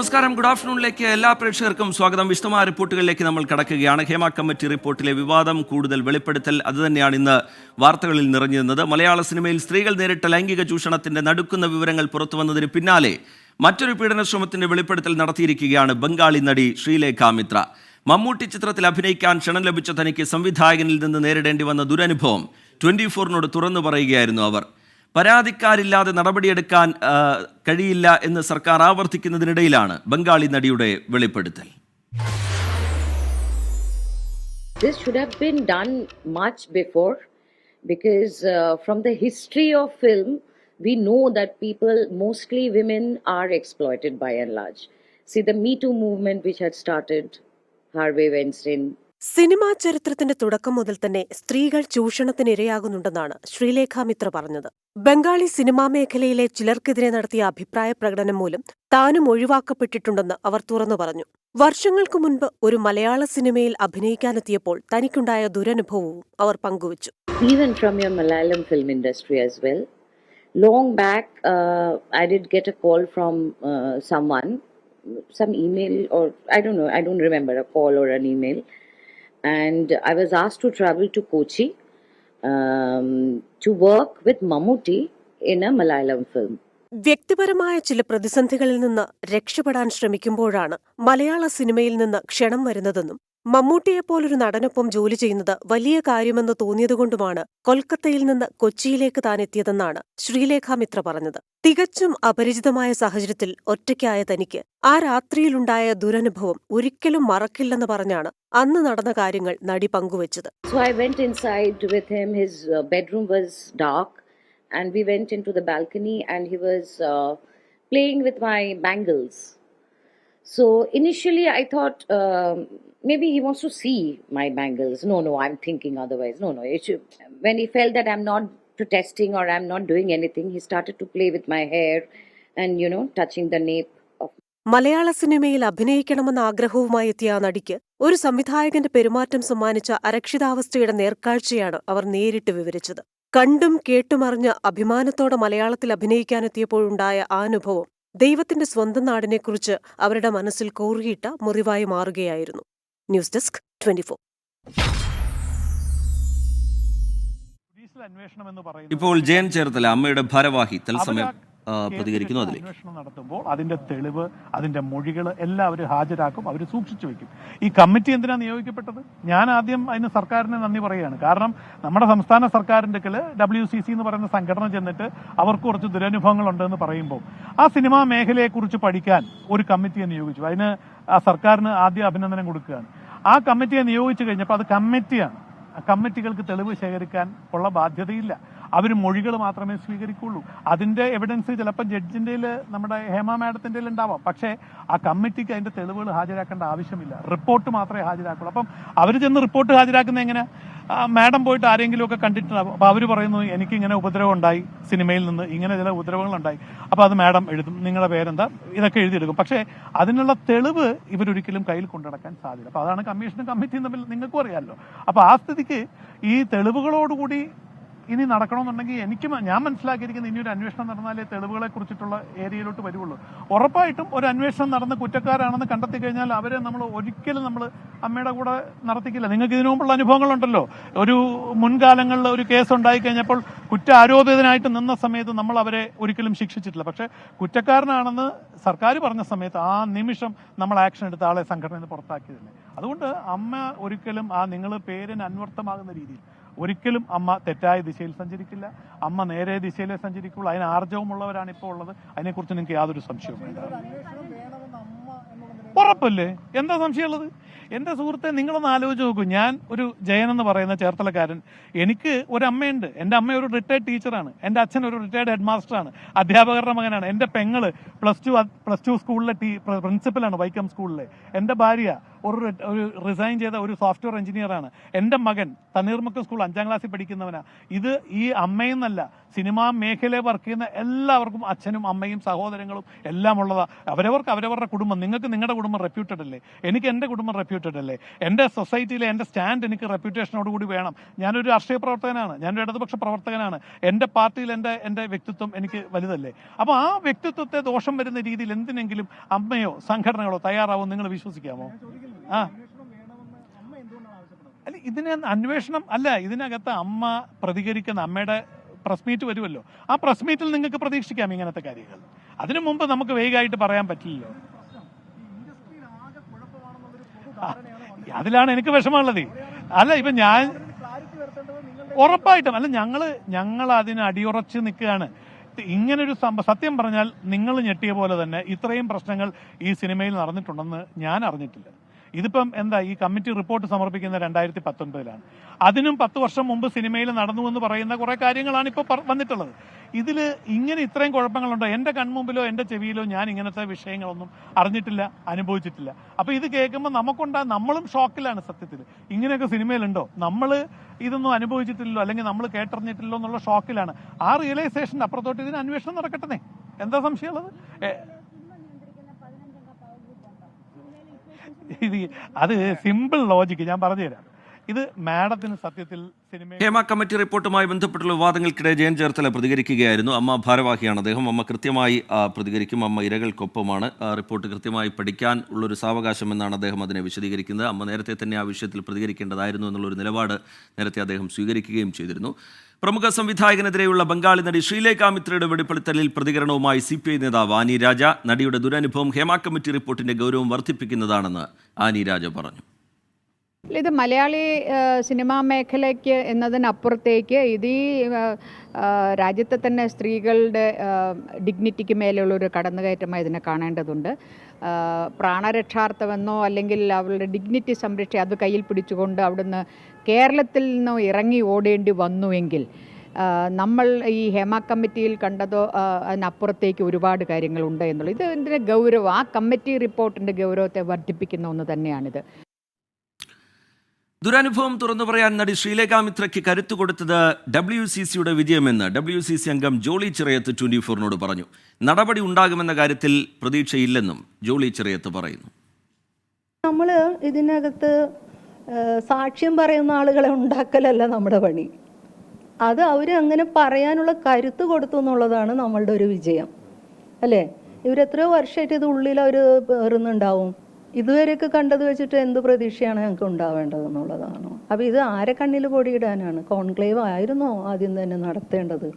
നമസ്കാരം. ഗുഡ് ആഫ്റ്റർനൂണിലേക്ക് എല്ലാ പ്രേക്ഷകർക്കും സ്വാഗതം. വിശദമായ റിപ്പോർട്ടുകളിലേക്ക് നമ്മൾ കടക്കുകയാണ്. ഹേമ കമ്മിറ്റി റിപ്പോർട്ടിലെ വിവാദം കൂടുതൽ വെളിപ്പെടുത്തൽ അതുതന്നെയാണ് ഇന്ന് വാർത്തകളിൽ നിറഞ്ഞിരുന്നത്. മലയാള സിനിമയിൽ സ്ത്രീകൾ നേരിട്ട ലൈംഗിക ചൂഷണത്തിന്റെ നടുക്കുന്ന വിവരങ്ങൾ പുറത്തുവന്നതിന് പിന്നാലെ മറ്റൊരു പീഡന ശ്രമത്തിന്റെ വെളിപ്പെടുത്തൽ നടത്തിയിരിക്കുകയാണ് ബംഗാളി നടി ശ്രീലേഖ മിത്ര. മമ്മൂട്ടി ചിത്രത്തിൽ അഭിനയിക്കാൻ ക്ഷണം ലഭിച്ച തനിക്ക് സംവിധായകനിൽ നിന്ന് നേരിടേണ്ടി വന്ന ദുരനുഭവം 24-നോട് തുറന്നു പറയുകയായിരുന്നു അവർ. പരാതിക്കാരില്ലാതെ നടപടിയെടുക്കാൻ കഴിയില്ല എന്ന് സർക്കാർ ആവർത്തിക്കുന്നതിനിടയിലാണ് ബംഗാളി നടിയുടെ വെളിപ്പെടുത്തൽ. This should have been done much before because from the history of film we know that people, mostly women, are exploited by and large. See the Me Too movement which had started, Harvey Weinstein. Cinema ചരിത്രത്തിന്റെ തുടക്കം മുതൽ തന്നെ സ്ത്രീകൾ ചൂഷണത്തിനിരയാകുന്നുണ്ടെന്നാണ് ശ്രീലേഖ മിത്ര പറഞ്ഞത്. Bengali cinema മേഖലയിലെ ചിലർക്കെതിരെ നടത്തിയ അഭിപ്രായ പ്രകടനം മൂലം താനും ഒഴിവാക്കപ്പെട്ടിട്ടുണ്ടെന്ന് അവർ തുറന്നു പറഞ്ഞു. വർഷങ്ങൾക്ക് മുൻപ് ഒരു മലയാള സിനിമയിൽ അഭിനയിക്കാനെത്തിയപ്പോൾ തനിക്കുണ്ടായ ദുരനുഭവവും അവർ പങ്കുവച്ചു. Even from your Malayalam film industry as well. Long back, I did get a call from someone, some email or I don't remember a call or an email. And I was asked to travel to Kochi to work with Mammootty in a Malayalam film. വ്യക്തിപരമായ ചില പ്രതിസന്ധികളിൽ നിന്ന് രക്ഷപ്പെടാൻ ശ്രമിക്കുമ്പോഴാണ് മലയാള സിനിമയിൽ നിന്ന് ക്ഷണം വരുന്നതെന്നും മമ്മൂട്ടിയെപ്പോലൊരു നടനൊപ്പം ജോലി ചെയ്യുന്നത് വലിയ കാര്യമെന്ന് തോന്നിയതുകൊണ്ടുമാണ് കൊൽക്കത്തയിൽ നിന്ന് കൊച്ചിയിലേക്ക് താൻ എത്തിയതെന്നാണ് ശ്രീലേഖ മിത്ര പറഞ്ഞത്. തികച്ചും അപരിചിതമായ സാഹചര്യത്തിൽ ഒറ്റയ്ക്കായ തനിക്ക് ആ രാത്രിയിലുണ്ടായ ദുരനുഭവം ഒരിക്കലും മറക്കില്ലെന്ന് പറഞ്ഞാണ് അന്ന് നടന്ന കാര്യങ്ങൾ നടി പങ്കുവച്ചത്. So I went inside with him. His bedroom was dark and we went into the balcony and he was playing with my bangles. So initially I thought maybe he wants to see my bangles. No, I'm thinking otherwise. No. When he felt that I'm not protesting or I'm not doing anything, he started to play with my hair and, touching the nape of. മലയാള സിനിമയിൽ അഭിനയിക്കണമെന്ന ആഗ്രഹവുമായി എത്തിയ ആ നടിക്ക് ഒരു സംവിധായകന്റെ പെരുമാറ്റം സമ്മാനിച്ച അരക്ഷിതാവസ്ഥയുടെ നേർക്കാഴ്ചയാണ് അവർ നേരിട്ട് വിവരിച്ചത്. കണ്ടും കേട്ടുമറിഞ്ഞ് അഭിമാനത്തോടെ മലയാളത്തിൽ അഭിനയിക്കാനെത്തിയപ്പോഴുണ്ടായ ആ അനുഭവം ദൈവത്തിന്റെ സ്വന്തം നാടിനെക്കുറിച്ച് അവരുടെ മനസ്സിൽ കോറിയിട്ട മുറിവായി മാറുകയായിരുന്നു. News desk 24. ഇപ്പോൾ ജയൻ ചേർത്തല അമ്മയുടെ ഭാരവാഹി തത്സമയം പ്രതികരിക്കുന്നു. അന്വേഷണം നടത്തുമ്പോൾ അതിന്റെ തെളിവ്, അതിന്റെ മൊഴികൾ എല്ലാവരും ഹാജരാക്കും, അവർ സൂക്ഷിച്ചു വെക്കും. ഈ കമ്മിറ്റി എന്തിനാ നിയോഗിക്കപ്പെട്ടത്? ഞാൻ ആദ്യം അതിന് സർക്കാരിന് നന്ദി പറയുകയാണ്. കാരണം നമ്മുടെ സംസ്ഥാന സർക്കാരിന്റെ WCC എന്ന് പറയുന്ന സംഘടന ചെന്നിട്ട് അവർക്ക് കുറച്ച് ദുരനുഭവങ്ങളുണ്ടെന്ന് പറയുമ്പോൾ ആ സിനിമാ മേഖലയെക്കുറിച്ച് പഠിക്കാൻ ഒരു കമ്മിറ്റിയെ നിയോഗിച്ചു. അതിന് ആ സർക്കാരിന് ആദ്യം അഭിനന്ദനം കൊടുക്കുകയാണ്. ആ കമ്മിറ്റിയെ നിയോഗിച്ചു കഴിഞ്ഞപ്പോൾ അത് കമ്മിറ്റിയാണ്. കമ്മിറ്റികൾക്ക് തെളിവ് ശേഖരിക്കാൻ ഉള്ള ബാധ്യതയില്ല. അവർ മൊഴികൾ മാത്രമേ സ്വീകരിക്കുള്ളൂ. അതിന്റെ എവിഡൻസ് ചിലപ്പോൾ ജഡ്ജിന്റെ നമ്മുടെ ഹേമ മാഡത്തിന്റെ ഉണ്ടാവാം. പക്ഷേ ആ കമ്മിറ്റിക്ക് അതിന്റെ തെളിവുകൾ ഹാജരാക്കേണ്ട ആവശ്യമില്ല. റിപ്പോർട്ട് മാത്രമേ ഹാജരാക്കുള്ളൂ. അപ്പം അവർ ചെന്ന് റിപ്പോർട്ട് ഹാജരാക്കുന്ന എങ്ങനെ? മാഡം പോയിട്ട് ആരെങ്കിലും ഒക്കെ കണ്ടിട്ടുണ്ടാവും. അപ്പോൾ അവർ പറയുന്നു എനിക്കിങ്ങനെ ഉപദ്രവം ഉണ്ടായി, സിനിമയിൽ നിന്ന് ഇങ്ങനെ ചില ഉപദ്രവങ്ങളുണ്ടായി. അപ്പോൾ അത് മാഡം എഴുതും, നിങ്ങളുടെ പേരെന്താ, ഇതൊക്കെ എഴുതിയെടുക്കും. പക്ഷേ അതിനുള്ള തെളിവ് ഇവരൊരിക്കലും കയ്യിൽ കൊണ്ടുനടക്കാൻ സാധ്യത. അപ്പോൾ അതാണ് കമ്മീഷനും കമ്മിറ്റിയും തമ്മിൽ നിങ്ങൾക്കും അറിയാമല്ലോ. അപ്പോൾ ആ സ്ഥിതിക്ക് ഈ തെളിവുകളോടുകൂടി ഇനി നടക്കണമെന്നുണ്ടെങ്കിൽ ഞാൻ മനസ്സിലാക്കിയിരിക്കുന്നത് ഇനി ഒരു അന്വേഷണം നടന്നാലേ തെളിവുകളെ കുറിച്ചിട്ടുള്ള ഏരിയയിലോട്ട് വരുള്ളൂ. ഉറപ്പായിട്ടും ഒരു അന്വേഷണം നടന്ന് കുറ്റക്കാരാണെന്ന് കണ്ടെത്തി കഴിഞ്ഞാൽ അവരെ നമ്മൾ ഒരിക്കലും അമ്മയുടെ കൂടെ നടത്തിക്കില്ല. നിങ്ങൾക്ക് ഇതിനു മുമ്പുള്ള അനുഭവങ്ങളുണ്ടല്ലോ. ഒരു മുൻകാലങ്ങളിൽ ഒരു കേസ് ഉണ്ടായി കഴിഞ്ഞപ്പോൾ കുറ്റാരോപിതനായിട്ട് നിന്ന സമയത്ത് നമ്മൾ അവരെ ഒരിക്കലും ശിക്ഷിച്ചിട്ടില്ല. പക്ഷെ കുറ്റക്കാരനാണെന്ന് സർക്കാർ പറഞ്ഞ സമയത്ത് ആ നിമിഷം നമ്മൾ ആക്ഷൻ എടുത്ത ആളെ സംഘടനയിൽ നിന്ന് പുറത്താക്കിയതല്ലേ. അതുകൊണ്ട് അമ്മ ഒരിക്കലും നിങ്ങൾ പേരിന് അന്വർത്ഥമാകുന്ന രീതിയിൽ ഒരിക്കലും അമ്മ തെറ്റായ ദിശയിൽ സഞ്ചരിക്കില്ല. അമ്മ നേരെ ദിശയിലേ സഞ്ചരിക്കുള്ളൂ. അതിന് ആർജവമുള്ളവരാണ് ഇപ്പോൾ ഉള്ളത്. അതിനെക്കുറിച്ച് നിങ്ങൾക്ക് യാതൊരു സംശയവും വേണ്ട. ഉറപ്പല്ലേ? എന്താ സംശയമുള്ളത്? എൻ്റെ സുഹൃത്തെ, നിങ്ങളൊന്ന് ആലോചിച്ച് നോക്കൂ. ഞാൻ ഒരു ജയൻ എന്ന് പറയുന്ന ചേർത്തലക്കാരൻ. എനിക്ക് ഒരു അമ്മയുണ്ട്. എൻ്റെ അമ്മ ഒരു റിട്ടയർഡ് ടീച്ചറാണ്. എൻ്റെ അച്ഛൻ ഒരു റിട്ടയർഡ് ഹെഡ് മാസ്റ്ററാണ്, അധ്യാപകരുടെ മകനാണ്. എൻ്റെ പെങ്ങള് പ്ലസ് ടു സ്കൂളിലെ പ്രിൻസിപ്പലാണ്, വൈക്കം സ്കൂളിലെ. എൻ്റെ ഭാര്യ ഒരു റിസൈൻ ചെയ്ത ഒരു സോഫ്റ്റ്വെയർ എഞ്ചിനീയറാണ്. എൻ്റെ മകൻ തണ്ണീർമുക്കം സ്കൂൾ 5ാം ക്ലാസ്സിൽ പഠിക്കുന്നവനാണ്. ഇത് ഈ അമ്മയെന്നല്ല, സിനിമാ മേഖലയിൽ വർക്ക് ചെയ്യുന്ന എല്ലാവർക്കും അച്ഛനും അമ്മയും സഹോദരങ്ങളും എല്ലാം ഉള്ളതാണ്. അവരവരുടെ കുടുംബം, നിങ്ങൾക്ക് നിങ്ങളുടെ കുടുംബം റെപ്യൂട്ടഡ് അല്ലേ, എനിക്ക് എൻ്റെ കുടുംബം റെപ്യൂട്ടഡ് അല്ലേ, എൻ്റെ സൊസൈറ്റിയിലെ എൻ്റെ സ്റ്റാൻഡ് എനിക്ക് റെപ്യൂട്ടേഷനോടുകൂടി വേണം. ഞാനൊരു രാഷ്ട്രീയ പ്രവർത്തകനാണ്, ഞാനൊരു ഇടതുപക്ഷ പ്രവർത്തകനാണ്, എൻ്റെ പാർട്ടിയിൽ എൻ്റെ വ്യക്തിത്വം എനിക്ക് വലുതല്ലേ. അപ്പോൾ ആ വ്യക്തിത്വത്തെ ദോഷം വരുന്ന രീതിയിൽ എന്തിനെങ്കിലും അമ്മയോ സംഘടനകളോ തയ്യാറാവും നിങ്ങൾ വിശ്വസിക്കാമോ? അല്ല, ഇതിന് അന്വേഷണം അല്ല, ഇതിനകത്ത് അമ്മ പ്രതികരിക്കുന്ന അമ്മയുടെ പ്രസ് മീറ്റ് വരുമല്ലോ, ആ പ്രസ് മീറ്റിൽ നിങ്ങൾക്ക് പ്രതീക്ഷിക്കാം ഇങ്ങനത്തെ കാര്യങ്ങൾ. അതിനു മുമ്പ് നമുക്ക് വേഗമായിട്ട് പറയാൻ പറ്റില്ലല്ലോ. അതിലാണ് എനിക്ക് വിഷമമുള്ളത്. അല്ല, ഇപ്പൊ ഞാൻ ഉറപ്പായിട്ടും അല്ല, ഞങ്ങൾ അതിന് അടിയുറച്ച് നിൽക്കുകയാണ്. ഇങ്ങനൊരു സത്യം പറഞ്ഞാൽ നിങ്ങൾ ഞെട്ടിയ പോലെ തന്നെ ഇത്രയും പ്രശ്നങ്ങൾ ഈ സിനിമയിൽ നടന്നിട്ടുണ്ടെന്ന് ഞാൻ അറിഞ്ഞിട്ടില്ല. ഇതിപ്പം എന്താ, ഈ കമ്മിറ്റി റിപ്പോർട്ട് സമർപ്പിക്കുന്ന 2019-ലാണ്. അതിനും 10 വർഷം മുമ്പ് സിനിമയിൽ നടന്നു എന്ന് പറയുന്ന കുറെ കാര്യങ്ങളാണ് ഇപ്പോൾ വന്നിട്ടുള്ളത്. ഇതിൽ ഇങ്ങനെ ഇത്രയും കുഴപ്പങ്ങളുണ്ടോ? എൻ്റെ കൺമുമ്പിലോ എൻ്റെ ചെവിയിലോ ഞാൻ ഇങ്ങനത്തെ വിഷയങ്ങളൊന്നും അറിഞ്ഞിട്ടില്ല, അനുഭവിച്ചിട്ടില്ല. അപ്പോൾ ഇത് കേൾക്കുമ്പോൾ നമ്മളും ഷോക്കിലാണ്. സത്യത്തിൽ ഇങ്ങനെയൊക്കെ സിനിമയിലുണ്ടോ, നമ്മൾ ഇതൊന്നും അനുഭവിച്ചിട്ടില്ലല്ലോ, അല്ലെങ്കിൽ നമ്മൾ കേട്ടറിഞ്ഞിട്ടില്ലോ എന്നുള്ള ഷോക്കിലാണ്. ആ റിയലൈസേഷൻ്റെ അപ്പുറത്തോട്ട് ഇതിന് അന്വേഷണം നടക്കട്ടെ, എന്താ സംശയമുള്ളത്? അത് സിമ്പിൾ ലോജിക്ക് ഞാൻ പറഞ്ഞുതരാം. ഇത് മാഡത്തിന് സത്യത്തിൽ ഹേമ കമ്മിറ്റി റിപ്പോർട്ടുമായി ബന്ധപ്പെട്ടുള്ള വിവാദങ്ങൾക്കിടെ ജയൻ ചേർത്തല പ്രതികരിക്കുകയായിരുന്നു. അമ്മ ഭാരവാഹിയാണ് അദ്ദേഹം. അമ്മ കൃത്യമായി പ്രതികരിക്കും. അമ്മ ഇരകൾക്കൊപ്പമാണ്. റിപ്പോർട്ട് കൃത്യമായി പഠിക്കാൻ ഉള്ളൊരു സാവകാശം എന്നാണ് അദ്ദേഹം അതിനെ വിശദീകരിക്കുന്നത്. അമ്മ നേരത്തെ തന്നെ ആ വിഷയത്തിൽ പ്രതികരിക്കേണ്ടതായിരുന്നു എന്നുള്ളൊരു നിലപാട് നേരത്തെ അദ്ദേഹം സ്വീകരിക്കുകയും ചെയ്തിരുന്നു. പ്രമുഖ സംവിധായകനെതിരെയുള്ള ബംഗാളി നടി ശ്രീലേഖ മിത്രയുടെ വെളിപ്പെടുത്തലിൽ പ്രതികരണവുമായി CPI നേതാവ് ആനി രാജ. നടിയുടെ ദുരനുഭവം ഹേമ കമ്മിറ്റി റിപ്പോർട്ടിന്റെ ഗൗരവം വർദ്ധിപ്പിക്കുന്നതാണെന്ന് ആനി രാജ പറഞ്ഞു. ഇത് മലയാളി സിനിമാ മേഖലയ്ക്ക് എന്നതിനപ്പുറത്തേക്ക് ഇത് ഈ രാജ്യത്തെ തന്നെ സ്ത്രീകളുടെ ഡിഗ്നിറ്റിക്ക് മേലുള്ളൊരു കടന്നുകയറ്റമായി ഇതിനെ കാണേണ്ടതുണ്ട്. പ്രാണരക്ഷാർത്ഥമെന്നോ അല്ലെങ്കിൽ അവളുടെ ഡിഗ്നിറ്റി സംരക്ഷി അത് കയ്യിൽ പിടിച്ചുകൊണ്ട് അവിടുന്ന് കേരളത്തിൽ നിന്നോ ഇറങ്ങി ഓടേണ്ടി വന്നുവെങ്കിൽ നമ്മൾ ഈ ഹേമ കമ്മിറ്റിയിൽ കണ്ടതോ അതിനപ്പുറത്തേക്ക് ഒരുപാട് കാര്യങ്ങളുണ്ട് എന്നുള്ളത് ഇതിൻ്റെ ഗൗരവം, ആ കമ്മിറ്റി റിപ്പോർട്ടിൻ്റെ ഗൗരവത്തെ വർദ്ധിപ്പിക്കുന്ന ഒന്ന് തന്നെയാണിത്. ദുരനുഭവം തുറന്നു പറയാൻ നടി ശ്രീലേഖ മിത്രയ്ക്ക് കരുത്തു കൊടുത്തത് WCCയുടെ വിജയമെന്ന് WCC അംഗം ജോളി ചിറയത്ത് 24-നോട് പറഞ്ഞു. നടപടി ഉണ്ടാകുമെന്ന കാര്യത്തിൽ പ്രതീക്ഷയില്ലെന്നും ജോളി ചിറയത്ത് പറയുന്നു. നമ്മൾ ഇതിനകത്ത് സാക്ഷ്യം പറയുന്ന ആളുകളെ ഉണ്ടാക്കലല്ല നമ്മുടെ പണി. അത് അവർ അങ്ങനെ പറയാനുള്ള കരുത്ത് കൊടുത്തു എന്നുള്ളതാണ് നമ്മളുടെ ഒരു വിജയം, അല്ലേ? ഇവരെത്രയോ വർഷമായിട്ട് ഇത് ഉള്ളിൽ അവർ പേറുന്നുണ്ടാവും. ഇതുവരെയൊക്കെ കണ്ടത് വെച്ചിട്ട് എന്ത് പ്രതീക്ഷയാണ് ഞങ്ങൾക്ക് ഉണ്ടാവേണ്ടതെന്നുള്ളതാണ്. അപ്പോൾ ഇത് ആരെ കണ്ണിൽ പൊടിയിടാനാണ്? കോൺക്ലേവ് ആയിരുന്നോ ആദ്യം തന്നെ നടത്തേണ്ടത്?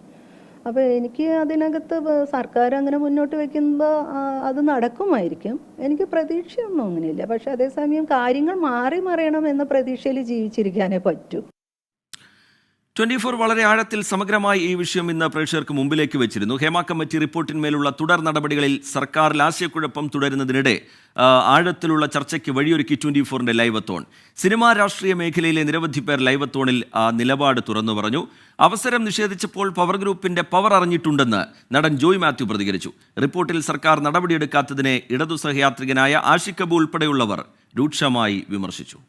അപ്പോൾ എനിക്ക് അതിനകത്ത് സർക്കാർ അങ്ങനെ മുന്നോട്ട് വയ്ക്കുമ്പോൾ അത് നടക്കുമായിരിക്കും. എനിക്ക് പ്രതീക്ഷയൊന്നും അങ്ങനെയില്ല. പക്ഷെ അതേസമയം കാര്യങ്ങൾ മാറി മറിയണം എന്ന പ്രതീക്ഷയിൽ ജീവിച്ചിരിക്കാനേ പറ്റൂ. 24 വളരെ ആഴത്തിൽ സമഗ്രമായി ഈ വിഷയം ഇന്ന് പ്രേക്ഷകർക്ക് മുമ്പിലേക്ക് വെച്ചിരുന്നു. ഹേമ കമ്മിറ്റി റിപ്പോർട്ടിന്മേലുള്ള തുടർ നടപടികളിൽ സർക്കാരിൽ ആശയക്കുഴപ്പം തുടരുന്നതിനിടെ ആഴത്തിലുള്ള ചർച്ചയ്ക്ക് വഴിയൊരുക്കി 24-ന്റെ ലൈവത്തോൺ. സിനിമാ രാഷ്ട്രീയ മേഖലയിലെ നിരവധി പേർ ലൈവത്തോണിൽ നിലപാട് തുറന്നു പറഞ്ഞു. അവസരം നിഷേധിച്ചപ്പോൾ പവർ ഗ്രൂപ്പിന്റെ പവർ അറിഞ്ഞിട്ടുണ്ടെന്ന് നടൻ ജോയ് മാത്യു പ്രതികരിച്ചു. റിപ്പോർട്ടിൽ സർക്കാർ നടപടിയെടുക്കാത്തതിനെ ഇടതു സഹയാത്രികനായ ആഷിഖ് അബു ഉൾപ്പെടെയുള്ളവർ രൂക്ഷമായി വിമർശിച്ചു.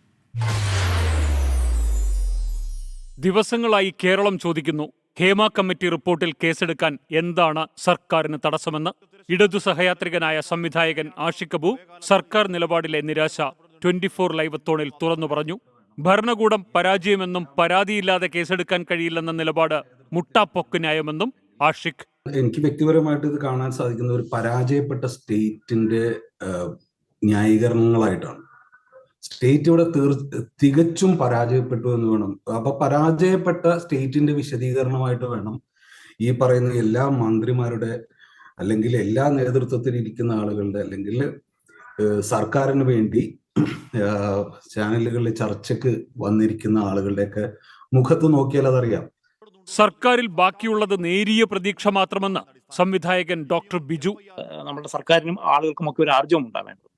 ദിവസങ്ങളായി കേരളം ചോദിക്കുന്നു, ഹേമ കമ്മിറ്റി റിപ്പോർട്ടിൽ കേസെടുക്കാൻ എന്താണ് സർക്കാരിന് തടസ്സമെന്ന്. ഇടതു സഹയാത്രികനായ സംവിധായകൻ ആഷിഖ് അബു സർക്കാർ നിലപാടിലെ നിരാശ 24 ലൈവത്തോണിൽ തുറന്നു പറഞ്ഞു. ഭരണകൂടം പരാജയമെന്നും പരാതിയില്ലാതെ കേസെടുക്കാൻ കഴിയില്ലെന്ന നിലപാട് മുട്ടാപ്പൊക്ക് ന്യായമെന്നും ആഷിഖ്. എനിക്ക് വ്യക്തിപരമായിട്ട് ഇത് കാണാൻ സാധിക്കുന്ന ഒരു പരാജയപ്പെട്ട സ്റ്റേറ്റിന്റെ ന്യായീകരണങ്ങളായിട്ടാണ്. സ്റ്റേറ്റ് ഇവിടെ തികച്ചും പരാജയപ്പെട്ടു എന്ന് വേണം. അപ്പൊ പരാജയപ്പെട്ട സ്റ്റേറ്റിന്റെ വിശദീകരണമായിട്ട് വേണം ഈ പറയുന്ന എല്ലാ മന്ത്രിമാരുടെ അല്ലെങ്കിൽ എല്ലാ നേതൃത്വത്തിൽ ഇരിക്കുന്ന ആളുകളുടെ അല്ലെങ്കിൽ സർക്കാരിന് വേണ്ടി ചാനലുകളിലെ ചർച്ചയ്ക്ക് വന്നിരിക്കുന്ന ആളുകളുടെയൊക്കെ മുഖത്ത് നോക്കിയാൽ അതറിയാം. സർക്കാരിൽ ബാക്കിയുള്ളത് നേരിയ പ്രതീക്ഷ മാത്രമെന്ന് സംവിധായകൻ ഡോക്ടർ ബിജു. നമ്മുടെ സർക്കാരിനും ആളുകൾക്കും ഒക്കെ ഒരു ആർജവം ഉണ്ടാവേണ്ടതുണ്ട്.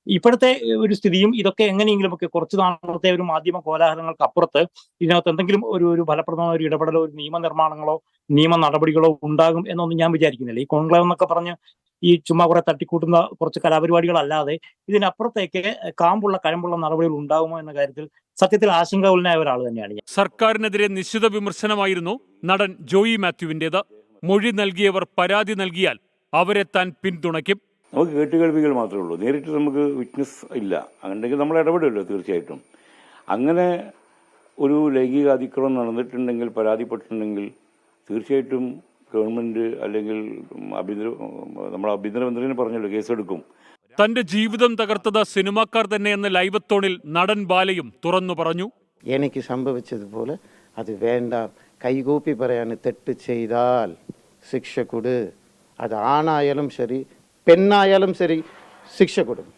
ഇപ്പോഴത്തെ ഒരു സ്ഥിതിയും ഇതൊക്കെ എങ്ങനെയെങ്കിലുമൊക്കെ കുറച്ച് നാളത്തെ ഒരു മാധ്യമ കോലാഹലങ്ങൾക്ക് അപ്പുറത്ത് ഇതിനകത്ത് എന്തെങ്കിലും ഒരു ഫലപ്രദമായ ഒരു ഇടപെടലോ ഒരു നിയമനിർമ്മാണങ്ങളോ നിയമ നടപടികളോ ഉണ്ടാകും എന്നൊന്നും ഞാൻ വിചാരിക്കുന്നില്ല. ഈ കോൺക്ലേവ് എന്നൊക്കെ പറഞ്ഞ് ഈ ചുമ്മാ കുറെ തട്ടിക്കൂട്ടുന്ന കുറച്ച് കലാപരിപാടികളല്ലാതെ ഇതിനപ്പുറത്തേക്ക് കഴമ്പുള്ള നടപടികൾ ഉണ്ടാകുമോ എന്ന കാര്യത്തിൽ സത്യത്തിൽ ആശങ്കാകുലനായ ഒരാൾ തന്നെയാണ് ഞാൻ. സർക്കാരിനെതിരെ നിശ്ചിത വിമർശനമായിരുന്നു നടൻ ജോയി മാത്യുവിന്റേത്. മൊഴി നൽകിയവർ പരാതി നൽകിയാൽ അവരെ താൻ പിന്തുണയ്ക്കും. നമുക്ക് കേട്ടുകേൾവികൾ മാത്രമേ ഉള്ളൂ, നേരിട്ട് നമുക്ക് വിറ്റ്നസ് ഇല്ല. അങ്ങനെയെങ്കിൽ നമ്മൾ ഇടപെടുമല്ലോ തീർച്ചയായിട്ടും. അങ്ങനെ ഒരു ലൈംഗിക അതിക്രമം നടന്നിട്ടുണ്ടെങ്കിൽ, പരാതിപ്പെട്ടിട്ടുണ്ടെങ്കിൽ തീർച്ചയായിട്ടും ഗവൺമെന്റ് അല്ലെങ്കിൽ നമ്മുടെ ആഭ്യന്തരമന്ത്രിനെ പറഞ്ഞല്ലോ കേസെടുക്കും. തന്റെ ജീവിതം തകർത്തത് സിനിമാക്കാർ തന്നെയെന്ന് ലൈവത്തോണിൽ നടൻ ബാലയും തുറന്നു പറഞ്ഞു. എനിക്ക് സംഭവിച്ചതുപോലെ അത് വേണ്ട, കൈകൂപ്പി പറയാൻ തെറ്റ് ചെയ്താൽ ശിക്ഷ കൊടു. അത് ആണായാലും ശരി പെണ്ണായാലും ശരി ശിക്ഷ കൊടുക്കും.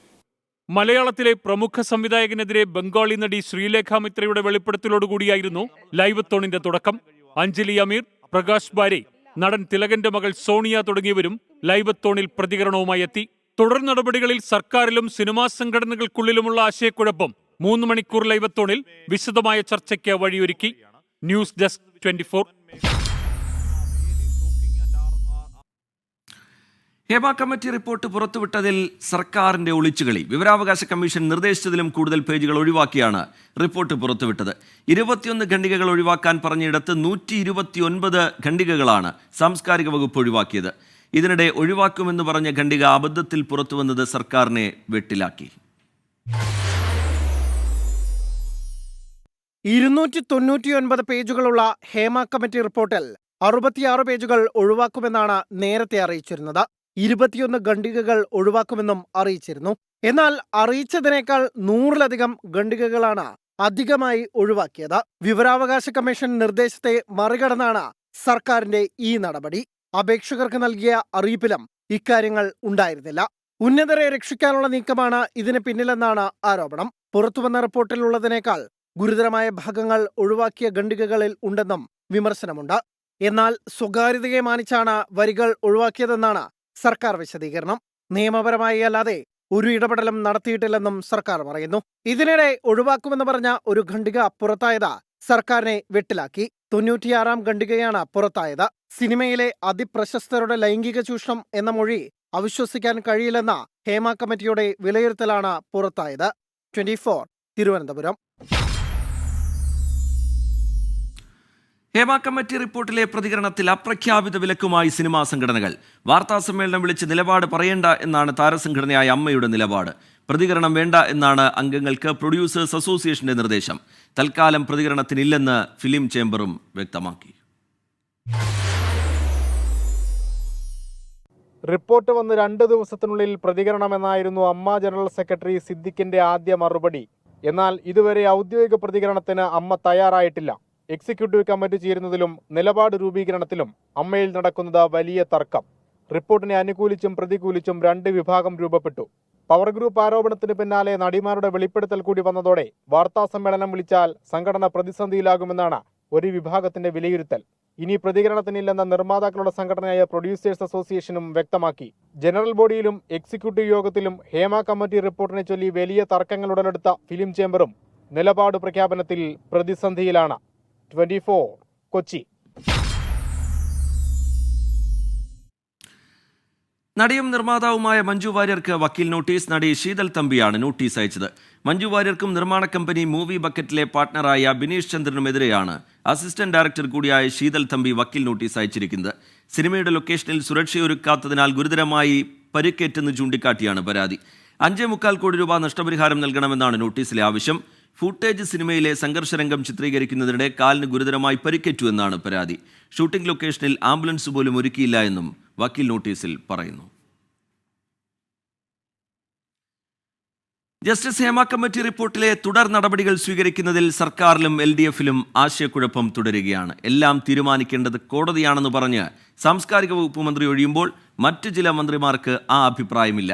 മലയാളത്തിലെ പ്രമുഖ സംവിധായകനെതിരെ ബംഗാളി നടി ശ്രീലേഖ മിത്രയുടെ വെളിപ്പെടുത്തലോടുകൂടിയായിരുന്നു ലൈവത്തോണിന്റെ തുടക്കം. അഞ്ജലി അമീർ, പ്രകാശ് ബാരെ, നടൻ തിലകന്റെ മകൾ സോണിയ തുടങ്ങിയവരും ലൈവത്തോണിൽ പ്രതികരണവുമായി എത്തി. തുടർ നടപടികളിൽ സർക്കാരിലും സിനിമാ സംഘടനകൾക്കുള്ളിലുമുള്ള ആശയക്കുഴപ്പം 3 മണിക്കൂർ ലൈവത്തോണിൽ വിശദമായ ചർച്ചയ്ക്ക് വഴിയൊരുക്കി. News desk 24. Hema committee report പുറത്തുവിട്ടതിൽ സർക്കാരിന്റെ ഒളിച്ചുകളി. വിവരാവകാശ കമ്മീഷൻ നിർദ്ദേശിച്ചതിലും കൂടുതൽ പേജുകൾ ഒഴിവാക്കിയാണ് റിപ്പോർട്ട് പുറത്തുവിട്ടത്. 21 ഖണ്ഡികകൾ ഒഴിവാക്കാൻ പറഞ്ഞിടത്ത് 129 ഖണ്ഡികകളാണ് സാംസ്കാരിക വകുപ്പ് ഒഴിവാക്കിയത്. ഇതിനിടെ ഒഴിവാക്കുമെന്ന് പറഞ്ഞ ഖണ്ഡിക അബദ്ധത്തിൽ പുറത്തുവന്നത് സർക്കാരിനെ വെട്ടിലാക്കി. 299 പേജുകളുള്ള ഹേമ കമ്മിറ്റി റിപ്പോർട്ടിൽ 66 പേജുകൾ ഒഴിവാക്കുമെന്നാണ് നേരത്തെ അറിയിച്ചിരുന്നത്. 21 ഖണ്ഡികകൾ ഒഴിവാക്കുമെന്നും അറിയിച്ചിരുന്നു. എന്നാൽ അറിയിച്ചതിനേക്കാൾ 100-ലധികം ഖണ്ഡികകളാണ് അധികമായി ഒഴിവാക്കിയത്. വിവരാവകാശ കമ്മീഷൻ നിർദ്ദേശത്തെ മറികടന്നാണ് സർക്കാരിന്റെ ഈ നടപടി. അപേക്ഷകർക്ക് നൽകിയ അറിയിപ്പിലും ഇക്കാര്യങ്ങൾ ഉണ്ടായിരുന്നില്ല. ഉന്നതരെ രക്ഷിക്കാനുള്ള നീക്കമാണ് ഇതിന് പിന്നിലെന്നാണ് ആരോപണം. പുറത്തുവന്ന റിപ്പോർട്ടിലുള്ളതിനേക്കാൾ ഗുരുതരമായ ഭാഗങ്ങൾ ഒഴിവാക്കിയ ഖണ്ഡികകളിൽ ഉണ്ടെന്നും വിമർശനമുണ്ട്. എന്നാൽ സ്വകാര്യതയെ മാനിച്ചാണ് വരികൾ ഒഴിവാക്കിയതെന്നാണ് സർക്കാർ വിശദീകരണം. നിയമപരമായി അല്ലാതെ ഒരു ഇടപെടലും നടത്തിയിട്ടില്ലെന്നും സർക്കാർ പറയുന്നു. ഇതിനിടെ ഒഴിവാക്കുമെന്ന് പറഞ്ഞ ഒരു ഖണ്ഡിക പുറത്തായത് സർക്കാരിനെ വെട്ടിലാക്കി. 96-ാം ഖണ്ഡികയാണ് പുറത്തായത്. സിനിമയിലെ അതിപ്രശസ്തരുടെ ലൈംഗിക ചൂഷണം എന്ന മൊഴി അവിശ്വസിക്കാൻ കഴിയില്ലെന്ന ഹേമ കമ്മിറ്റിയുടെ വിലയിരുത്തലാണ് പുറത്തായത്. 24 തിരുവനന്തപുരം. ഹേമ കമ്മിറ്റി റിപ്പോർട്ടിലെ പ്രതികരണത്തിൽ അപ്രഖ്യാപിത വിലക്കുമായി സിനിമാ സംഘടനകൾ. വാർത്താസമ്മേളനം വിളിച്ച് നിലപാട് പറയേണ്ട എന്നാണ് താരസംഘടനയായ അമ്മയുടെ നിലപാട്. പ്രതികരണം വേണ്ട എന്നാണ് അംഗങ്ങൾക്ക് പ്രൊഡ്യൂസേഴ്സ് അസോസിയേഷന്റെ നിർദ്ദേശം. തൽക്കാലം പ്രതികരണത്തിനില്ലെന്ന് ഫിലിം ചേംബറും വ്യക്തമാക്കി. റിപ്പോർട്ട് വന്ന് 2 ദിവസത്തിനുള്ളിൽ പ്രതികരണമെന്നായിരുന്നു അമ്മ ജനറൽ സെക്രട്ടറി സിദ്ദിഖിന്റെ ആദ്യ മറുപടി. എന്നാൽ ഇതുവരെ ഔദ്യോഗിക പ്രതികരണത്തിന് അമ്മ തയ്യാറായിട്ടില്ല. എക്സിക്യൂട്ടീവ് കമ്മിറ്റി ചേരുന്നതിലും നിലപാട് രൂപീകരണത്തിലും അമ്മയിൽ നടക്കുന്നത് വലിയ തർക്കം. റിപ്പോർട്ടിനെ അനുകൂലിച്ചും പ്രതികൂലിച്ചും 2 വിഭാഗം രൂപപ്പെട്ടു. പവർ ഗ്രൂപ്പ് ആരോപണത്തിന് പിന്നാലെ നടിമാരുടെ വെളിപ്പെടുത്തൽ കൂടി വന്നതോടെ വാർത്താ സമ്മേളനം വിളിച്ചാൽ സംഘടന പ്രതിസന്ധിയിലാകുമെന്നാണ് ഒരു വിഭാഗത്തിന്റെ വിലയിരുത്തൽ. ഇനി പ്രതികരണത്തിനില്ലെന്ന നിർമ്മാതാക്കളുടെ സംഘടനയായ പ്രൊഡ്യൂസേഴ്സ് അസോസിയേഷനും വ്യക്തമാക്കി. ജനറൽ ബോഡിയിലും എക്സിക്യൂട്ടീവ് യോഗത്തിലും ഹേമ കമ്മിറ്റി റിപ്പോർട്ടിനെ ചൊല്ലി വലിയ തർക്കങ്ങൾ ഉടലെടുത്ത ഫിലിം ചേംബറും നിലപാട് പ്രഖ്യാപനത്തിൽ പ്രതിസന്ധിയിലാണ്. 24 കൊച്ചി. നടിയും നിർമ്മാതാവുമായ മഞ്ജു വാര്യർക്ക് വക്കീൽ നോട്ടീസ്. നടി ശീതൽ തമ്പിയാണ് നോട്ടീസ് അയച്ചത്. മഞ്ജു വാര്യർക്കും നിർമ്മാണ കമ്പനി മൂവി ബക്കറ്റിലെ പാർട്ട്ണറായ ബിനീഷ് ചന്ദ്രനുമെതിരെയാണ് അസിസ്റ്റന്റ് ഡയറക്ടർ കൂടിയായ ശീതൽ തമ്പി വക്കീൽ നോട്ടീസ് അയച്ചിരിക്കുന്നത്. സിനിമയുടെ ലൊക്കേഷനിൽ സുരക്ഷയൊരുക്കാത്തതിനാൽ ഗുരുതരമായി പരിക്കേറ്റെന്ന് ചൂണ്ടിക്കാട്ടിയാണ് പരാതി. 5.25 കോടി രൂപ നഷ്ടപരിഹാരം നൽകണമെന്നാണ് നോട്ടീസിലെ ആവശ്യം. ഫുട്ടേജ് സിനിമയിലെ സംഘർഷരംഗം ചിത്രീകരിക്കുന്നതിനിടെ കാലിന് ഗുരുതരമായി പരിക്കേറ്റു എന്നാണ് പരാതി. ഷൂട്ടിംഗ് ലൊക്കേഷനിൽ ആംബുലൻസ് പോലും ഒരുക്കിയില്ല എന്നും വക്കീൽ നോട്ടീസിൽ പറയുന്നു. ജസ്റ്റിസ് ഹേമ കമ്മിറ്റി റിപ്പോർട്ടിലെ തുടർ നടപടികൾ സ്വീകരിക്കുന്നതിൽ സർക്കാരിലും LDF-ലും ആശയക്കുഴപ്പം തുടരുകയാണ്. എല്ലാം തീരുമാനിക്കേണ്ടത് കോടതിയാണെന്ന് പറഞ്ഞ് സാംസ്കാരിക വകുപ്പ് മന്ത്രി ഒഴിയുമ്പോൾ മറ്റു ചില മന്ത്രിമാർക്ക് ആ അഭിപ്രായമില്ല.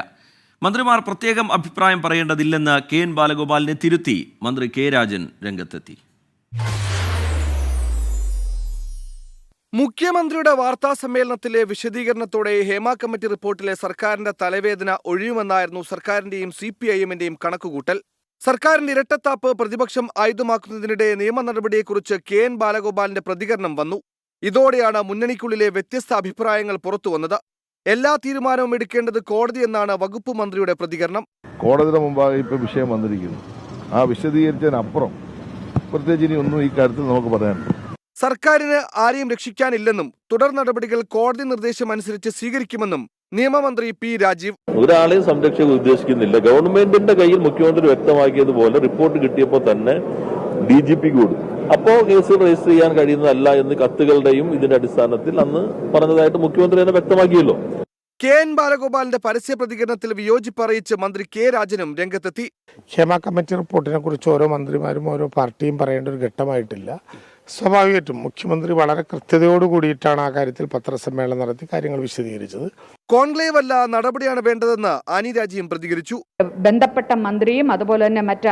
മന്ത്രിമാർ പ്രത്യേകം അഭിപ്രായം പറയേണ്ടതില്ലെന്ന് KN ബാലഗോപാലിനെ തിരുത്തി മന്ത്രി K രാജൻ രംഗത്തെത്തി. മുഖ്യമന്ത്രിയുടെ വാർത്താ സമ്മേളനത്തിലെ വിശദീകരണത്തോടെ ഹേമ കമ്മിറ്റി റിപ്പോർട്ടിലെ സർക്കാരിന്റെ തലവേദന ഒഴിയുമെന്നായിരുന്നു സർക്കാരിന്റെയും CPIMന്റെയും കണക്കുകൂട്ടൽ. സർക്കാരിന്റെ ഇരട്ടത്താപ്പ് പ്രതിപക്ഷം ആയുധമാക്കുന്നതിനിടെ നിയമ നടപടിയെക്കുറിച്ച് KN ബാലഗോപാലിന്റെ പ്രതികരണം വന്നു. ഇതോടെയാണ് മുന്നണിക്കുള്ളിലെ വ്യത്യസ്ത അഭിപ്രായങ്ങൾ പുറത്തുവന്നത്. എല്ലാ തീരുമാനവും എടുക്കേണ്ടത് കോടതിയെന്നാണ് വകുപ്പ് മന്ത്രിയുടെ പ്രതികരണം. കോടതിയുടെ മുമ്പാകെ ഇപ്പോൾ വിഷയം വന്നിരിക്കുന്നു. ആ വിശദീകരിച്ചതിനപ്പുറം പ്രത്യേകിച്ച് ഇനി ഒന്നും ഈ കാര്യത്തിൽ നമുക്ക് പറയാനുണ്ട്. സർക്കാരിന് ആരെയും രക്ഷിക്കാനില്ലെന്നും തുടർ നടപടികൾ കോടതി നിർദ്ദേശം അനുസരിച്ച് സ്വീകരിക്കുമെന്നും നിയമമന്ത്രി P. രാജീവ്. ഒരാളെയും സംരക്ഷിക്കാൻ ഉദ്ദേശിക്കുന്നില്ല. ഗവൺമെന്റിന്റെ കയ്യിൽ മുഖ്യമന്ത്രി വ്യക്തമാക്കിയതുപോലെ റിപ്പോർട്ട് കിട്ടിയപ്പോൾ തന്നെ DGPക്ക് കൊടുത്തു. അപ്പോൾ കേസ് രജിസ്റ്റർ ചെയ്യാൻ കഴിയുന്നതല്ല എന്ന് കത്തുകളുടെയും ഇതിന്റെ അടിസ്ഥാനത്തിൽ അന്ന് പറഞ്ഞതായിട്ട് മുഖ്യമന്ത്രി തന്നെ വ്യക്തമാക്കിയല്ലോ. KN ബാലഗോപാലിന്റെ പരസ്യ പ്രതികരണത്തിൽ വിയോജിപ്പ് അറിയിച്ച് മന്ത്രി K. രാജനും രംഗത്തെത്തി. ഹേമ കമ്മിറ്റി റിപ്പോർട്ടിനെ കുറിച്ച് ഓരോ മന്ത്രിമാരും ഓരോ പാർട്ടിയും പറയേണ്ട ഒരു ഘട്ടമായിട്ടില്ല. സ്വാഭാവികമായിട്ടും മുഖ്യമന്ത്രി വളരെ കൃത്യതയോട് കൂടിയിട്ടാണ് ആ കാര്യത്തിൽ പത്രസമ്മേളനം നടത്തി കാര്യങ്ങൾ വിശദീകരിച്ചത്. കോൺക്ലേവ് അല്ല, നടപടിയാണ് വേണ്ടതെന്ന് ആനി രാജയും പ്രതികരിച്ചു. ബന്ധപ്പെട്ട മന്ത്രിയും അതുപോലെ തന്നെ മറ്റ്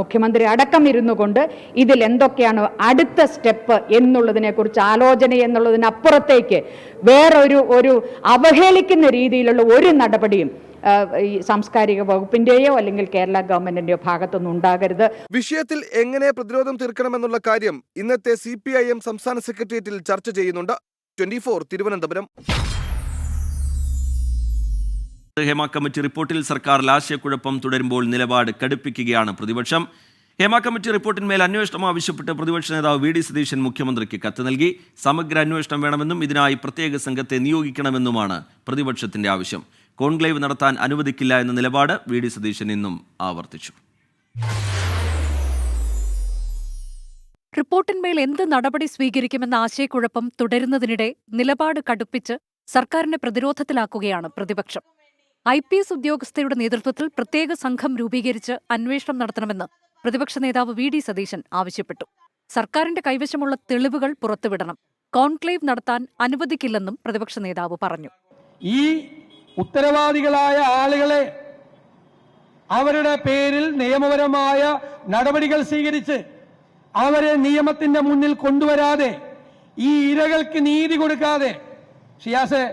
മുഖ്യമന്ത്രി അടക്കം ഇരുന്നു കൊണ്ട് ഇതിൽ എന്തൊക്കെയാണ് അടുത്ത സ്റ്റെപ്പ് എന്നുള്ളതിനെ കുറിച്ച് ആലോചന എന്നുള്ളതിനപ്പുറത്തേക്ക് വേറൊരു അവഹേളിക്കുന്ന രീതിയിലുള്ള ഒരു നടപടിയും ഈ സാംസ്കാരിക വകുപ്പിന്റെയോ അല്ലെങ്കിൽ കേരള ഗവൺമെന്റിന്റെയോ ഭാഗത്തൊന്നും ഉണ്ടാകരുത്. വിഷയത്തിൽ എങ്ങനെ പ്രതിരോധം തീർക്കണമെന്നുള്ള കാര്യം ഇന്നത്തെ CPIM സംസ്ഥാന സെക്രട്ടേറിയറ്റിൽ ചർച്ച ചെയ്യുന്നുണ്ട്. 24 തിരുവനന്തപുരം. ഹേമ കമ്മിറ്റി റിപ്പോർട്ടിൽ സർക്കാർ ആശയക്കുഴപ്പം തുടരുമ്പോൾ നിലപാട് കടുപ്പിക്കുകയാണ് പ്രതിപക്ഷം. ഹേമ കമ്മിറ്റി റിപ്പോർട്ടിന്മേൽ അന്വേഷണം ആവശ്യപ്പെട്ട് പ്രതിപക്ഷ നേതാവ് VD സതീശൻ മുഖ്യമന്ത്രിക്ക് കത്ത് നൽകി. സമഗ്ര അന്വേഷണം വേണമെന്നും ഇതിനായി പ്രത്യേക സംഘത്തെ നിയോഗിക്കണമെന്നുമാണ് പ്രതിപക്ഷത്തിന്റെ ആവശ്യം. കോൺക്ലേവ് നടത്താൻ അനുവദിക്കില്ല എന്ന നിലപാട് VD സതീശൻ ഇന്നും ആവർത്തിച്ചു. റിപ്പോർട്ടിന്മേൽ എന്ത് നടപടി സ്വീകരിക്കുമെന്ന ആശയക്കുഴപ്പം തുടരുന്നതിനിടെ നിലപാട് കടുപ്പിച്ച് സർക്കാരിനെ പ്രതിരോധത്തിലാക്കുകയാണ് പ്രതിപക്ഷം. IPS ഉദ്യോഗസ്ഥരുടെ നേതൃത്വത്തിൽ പ്രത്യേക സംഘം രൂപീകരിച്ച് അന്വേഷണം നടത്തണമെന്ന് പ്രതിപക്ഷ നേതാവ് VD സതീശൻ ആവശ്യപ്പെട്ടു. സർക്കാരിന്റെ കൈവശമുള്ള തെളിവുകൾ പുറത്തുവിടണം. കോൺക്ലേവ് നടത്താൻ അനുവദിക്കില്ലെന്നും പ്രതിപക്ഷ നേതാവ് പറഞ്ഞു. ഈ ഉത്തരവാദികളായ ആളുകളെ അവരുടെ പേരിൽ നിയമപരമായ നടപടികൾ സ്വീകരിച്ച് അവരെ നിയമത്തിന്റെ മുന്നിൽ കൊണ്ടുവരാതെ ഈ ഇരകൾക്ക് നീതി കൊടുക്കാതെ ഷിയാസെ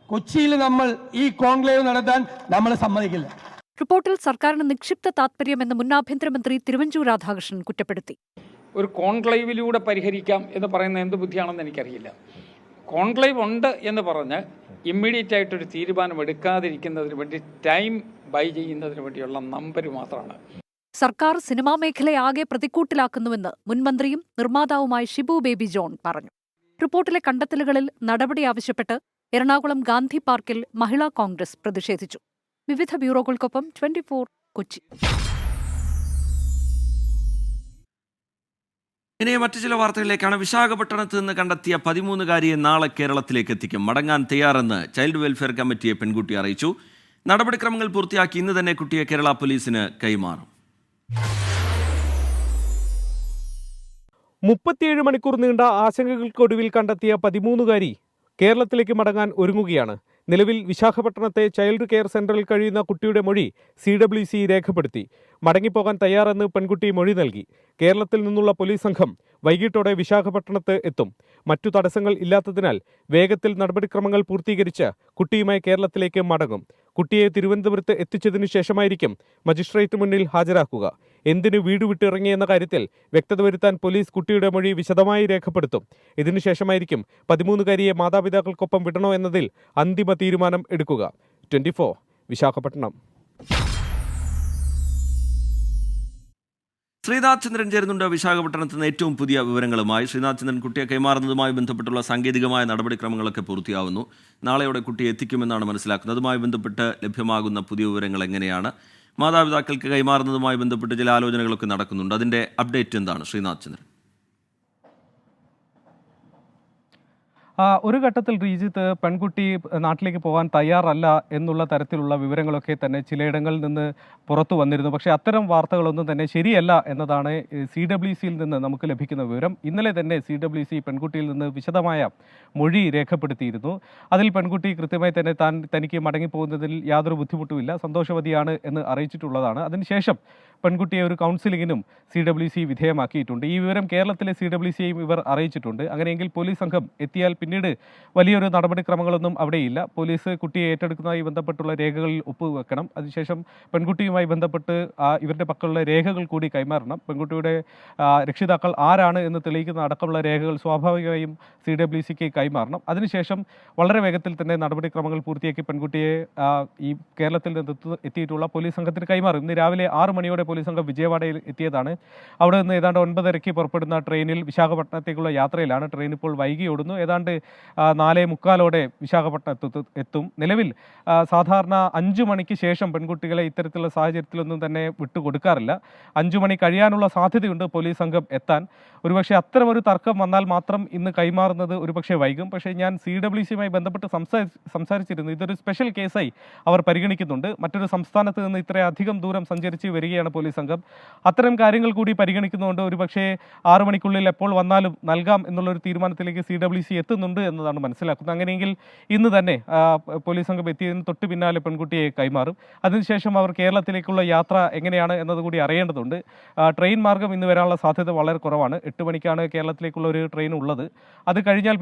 കൊച്ചിയിൽ നമ്മൾ ഈ കോൺക്ലേവ് നടത്താൻ നമ്മൾ സമ്മതിക്കില്ല. റിപ്പോർട്ടിൽ സർക്കാരിന് നിക്ഷിപ്ത താത്പര്യമെന്ന് മുൻ ആഭ്യന്തരമന്ത്രി തിരുവഞ്ചൂർ രാധാകൃഷ്ണൻ കുറ്റപ്പെടുത്തി. ഒരു കോൺക്ലേവിലൂടെ പരിഹരിക്കാം എന്ന് പറയുന്ന എന്ത് ബുദ്ധിയാണെന്ന് എനിക്കറിയില്ല. കോൺക്ലേവ് ഉണ്ട് എന്ന് പറഞ്ഞ് ഇമ്മീഡിയറ്റ് ആയിട്ടൊരു തീരുമാനം എടുക്കാതിരിക്കുന്നതിന് വേണ്ടി ടൈം ബൈ ചെയ്യുന്നതിന് വേണ്ടിയുള്ള നമ്പർ മാത്രമാണ്. സർക്കാർ സിനിമാ മേഖലയാകെ പ്രതിക്കൂട്ടിലാക്കുന്നുവെന്ന് മുൻമന്ത്രിയും നിർമ്മാതാവുമായ ഷിബു ബേബി ജോൺ പറഞ്ഞു. റിപ്പോർട്ടിലെ കണ്ടെത്തലുകളിൽ നടപടി ആവശ്യപ്പെട്ട് എറണാകുളം ഗാന്ധി പാർക്കിൽ മഹിളാ കോൺഗ്രസ് പ്രതിഷേധിച്ചു. വിവിധ ബ്യൂറോകൾക്കൊപ്പം 24 കൊച്ചി. ഇനി മറ്റു ചില വാർത്തകളിലേക്കാണ്. വിശാഖപട്ടണത്ത് നിന്ന് കണ്ടെത്തിയ 13-കാരിയെ നാളെ കേരളത്തിലേക്ക് എത്തിക്കും. മടങ്ങാൻ തയ്യാറെന്ന് ചൈൽഡ് വെൽഫെയർ കമ്മിറ്റിയെ പെൺകുട്ടി അറിയിച്ചു. നടപടിക്രമങ്ങൾ പൂർത്തിയാക്കി ഇന്ന് തന്നെ കുട്ടിയെ കേരള പോലീസിന് കൈമാറും. 37 മണിക്കൂർ നീണ്ട ആശങ്കകൾക്കൊടുവിൽ കണ്ടെത്തിയ 13-കാരി കേരളത്തിലേക്ക് മടങ്ങാൻ ഒരുങ്ങുകയാണ്. നിലവിൽ വിശാഖപട്ടണത്തെ ചൈൽഡ് കെയർ സെന്ററിൽ കഴിയുന്ന കുട്ടിയുടെ മൊഴി CWC രേഖപ്പെടുത്തി. മടങ്ങിപ്പോകാൻ തയ്യാറെന്ന് പെൺകുട്ടി മൊഴി നൽകി. കേരളത്തിൽ നിന്നുള്ള പോലീസ് സംഘം വൈകിട്ടോടെ വിശാഖപട്ടണത്ത് എത്തും. മറ്റു തടസ്സങ്ങൾ ഇല്ലാത്തതിനാൽ വേഗത്തിൽ നടപടിക്രമങ്ങൾ പൂർത്തീകരിച്ച് കുട്ടിയുമായി കേരളത്തിലേക്ക് മടങ്ങും. കുട്ടിയെ തിരുവനന്തപുരത്ത് എത്തിച്ചതിനു ശേഷമായിരിക്കും മജിസ്ട്രേറ്റ് മുന്നിൽ ഹാജരാക്കുക. എന്തിനു വീട് വിട്ടിറങ്ങിയെന്ന കാര്യത്തിൽ വ്യക്തത വരുത്താൻ പോലീസ് കുട്ടിയുടെ മൊഴി വിശദമായി രേഖപ്പെടുത്തും. ഇതിനുശേഷമായിരിക്കും 13-കാരിയെ മാതാപിതാക്കൾക്കൊപ്പം വിടണോ എന്നതിൽ അന്തിമ തീരുമാനം എടുക്കുക. 24 വിശാഖപട്ടണം. ശ്രീനാഥ് ചന്ദ്രൻ ചേരുന്നുണ്ട് വിശാഖപട്ടണത്ത് നിന്ന് ഏറ്റവും പുതിയ വിവരങ്ങളുമായി. ശ്രീനാഥ് ചന്ദ്രൻ, കുട്ടിയെ കൈമാറുന്നതുമായി ബന്ധപ്പെട്ടുള്ള സാങ്കേതികമായ നടപടിക്രമങ്ങളൊക്കെ പൂർത്തിയാവുന്നു. നാളെയോടെ കുട്ടിയെ എത്തിക്കുമെന്നാണ് മനസ്സിലാക്കുന്നത്. അതുമായി ബന്ധപ്പെട്ട് ലഭ്യമാകുന്ന പുതിയ വിവരങ്ങൾ എങ്ങനെയാണ്? മാതാപിതാക്കൾക്ക് കൈമാറുന്നതുമായി ബന്ധപ്പെട്ട് ചില ആലോചനകളൊക്കെ നടക്കുന്നുണ്ട്. അതിൻ്റെ അപ്ഡേറ്റ് എന്താണ് ശ്രീനാഥ് ചന്ദ്രൻ? ഒരു ഘട്ടത്തിൽ റീജിത്ത് പെൺകുട്ടി നാട്ടിലേക്ക് പോകാൻ തയ്യാറല്ല എന്നുള്ള തരത്തിലുള്ള വിവരങ്ങളൊക്കെ തന്നെ ചിലയിടങ്ങളിൽ നിന്ന് പുറത്തു വന്നിരുന്നു. പക്ഷേ അത്തരം വാർത്തകളൊന്നും തന്നെ ശരിയല്ല എന്നതാണ് CWCയിൽ നിന്ന് നമുക്ക് ലഭിക്കുന്ന വിവരം. ഇന്നലെ തന്നെ CWC പെൺകുട്ടിയിൽ നിന്ന് വിശദമായ മൊഴി രേഖപ്പെടുത്തിയിരുന്നു. അതിൽ പെൺകുട്ടി കൃത്യമായി തന്നെ തനിക്ക് മടങ്ങിപ്പോകുന്നതിൽ യാതൊരു ബുദ്ധിമുട്ടുമില്ല, സന്തോഷവതിയാണ് എന്ന് അറിയിച്ചിട്ടുള്ളതാണ്. അതിനുശേഷം പെൺകുട്ടിയെ ഒരു കൗൺസിലിങ്ങിനും CWC വിധേയമാക്കിയിട്ടുണ്ട്. ഈ വിവരം കേരളത്തിലെ CWCയെയും ഇവർ അറിയിച്ചിട്ടുണ്ട്. അങ്ങനെയെങ്കിൽ പോലീസ് സംഘം എത്തിയാൽ പിന്നീട് വലിയൊരു നടപടിക്രമങ്ങളൊന്നും അവിടെയില്ല. പോലീസ് കുട്ടിയെ ഏറ്റെടുക്കുന്നതുമായി ബന്ധപ്പെട്ടുള്ള രേഖകളിൽ ഒപ്പുവെക്കണം. അതിനുശേഷം പെൺകുട്ടിയുമായി ബന്ധപ്പെട്ട് ഇവരുടെ പക്കലുള്ള രേഖകൾ കൂടി കൈമാറണം. പെൺകുട്ടിയുടെ രക്ഷിതാക്കൾ ആരാണ് എന്ന് തെളിയിക്കുന്ന അടക്കമുള്ള രേഖകൾ സ്വാഭാവികമായും CWCക്ക് കൈമാറണം. അതിനുശേഷം വളരെ വേഗത്തിൽ തന്നെ നടപടിക്രമങ്ങൾ പൂർത്തിയാക്കി പെൺകുട്ടിയെ ഈ കേരളത്തിൽ നിന്ന് എത്തിയിട്ടുള്ള പോലീസ് സംഘത്തിന് കൈമാറും. ഇന്ന് രാവിലെ 6 മണിയോടെ പോലീസ് സംഘം വിജയവാഡയിൽ എത്തിയതാണ്. അവിടെ നിന്ന് ഏതാണ്ട് 9:30 പുറപ്പെടുന്ന ട്രെയിനിൽ വിശാഖപട്ടണത്തേക്കുള്ള യാത്രയിലാണ്. ട്രെയിൻ ഇപ്പോൾ വൈകി ഓടുന്നു. ഏതാണ്ട് 4:45 വിശാഖപട്ടണത്ത് എത്തും. നിലവിൽ സാധാരണ 5 മണിക്ക് ശേഷം പെൺകുട്ടികളെ ഇത്തരത്തിലുള്ള സാഹചര്യത്തിലൊന്നും തന്നെ വിട്ടുകൊടുക്കാറില്ല. 5 മണി കഴിയാനുള്ള സാധ്യതയുണ്ട് പോലീസ് സംഘം എത്താൻ. ഒരുപക്ഷെ അത്തരമൊരു തർക്കം വന്നാൽ മാത്രം ഇന്ന് കൈമാറുന്നത് ഒരുപക്ഷെ വൈകും. പക്ഷേ ഞാൻ CWCയുമായി ബന്ധപ്പെട്ട് സംസാരിച്ചിരുന്നു. ഇതൊരു സ്പെഷ്യൽ കേസായി അവർ പരിഗണിക്കുന്നുണ്ട്. മറ്റൊരു സംസ്ഥാനത്ത് നിന്ന് ഇത്രയധികം ദൂരം സഞ്ചരിച്ച് വരികയാണ് പോലീസ് സംഘം. അത്തരം കാര്യങ്ങൾ കൂടി പരിഗണിക്കുന്നതുകൊണ്ട് ഒരുപക്ഷെ 6 മണിക്കുള്ളിൽ എപ്പോൾ വന്നാലും നൽകാം എന്നുള്ളൊരു തീരുമാനത്തിലേക്ക് CWC എത്തുന്നുണ്ട് എന്നതാണ് മനസ്സിലാക്കുന്നത്. അങ്ങനെയെങ്കിൽ ഇന്ന് തന്നെ പോലീസ് സംഘം എത്തിയതിന് തൊട്ട് പിന്നാലെ പെൺകുട്ടിയെ കൈമാറും. അതിനുശേഷം അവർ കേരളത്തിലേക്കുള്ള യാത്ര എങ്ങനെയാണ് എന്നതുകൂടി അറിയേണ്ടതുണ്ട്. ട്രെയിൻ മാർഗം ഇന്ന് വരാനുള്ള സാധ്യത വളരെ കുറവാണ്. 8 മണിക്കാണ് കേരളത്തിലേക്കുള്ള ഒരു ട്രെയിൻ ഉള്ളത്. അത് കഴിഞ്ഞാൽ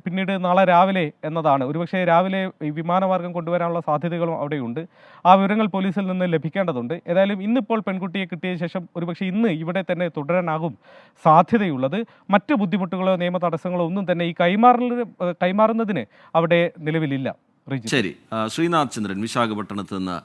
പിന്നീട് നാളെ രാവിലെ എന്നതാണ്. ഒരുപക്ഷെ രാവിലെ വിമാനമാർഗം കൊണ്ടുവരാനുള്ള സാധ്യതകളും അവിടെയുണ്ട്. ആ വിവരങ്ങൾ പോലീസിൽ നിന്ന് ലഭിക്കേണ്ടതുണ്ട്. ഏതായാലും ഇന്നിപ്പോൾ പെൺകുട്ടിയെ കിട്ടിയ ശേഷം ഒരുപക്ഷെ ഇന്ന് ഇവിടെ തന്നെ തുടരാനാകും സാധ്യതയുള്ളത്. മറ്റ് ബുദ്ധിമുട്ടുകളോ നിയമ തടസ്സങ്ങളോ ഒന്നും തന്നെ ഈ കൈമാറുന്നതിന് അവിടെ നിലവിലില്ല. ശരി, ശ്രീനാഥ് ചന്ദ്രൻ വിശാഖപട്ടണത്ത് നിന്ന്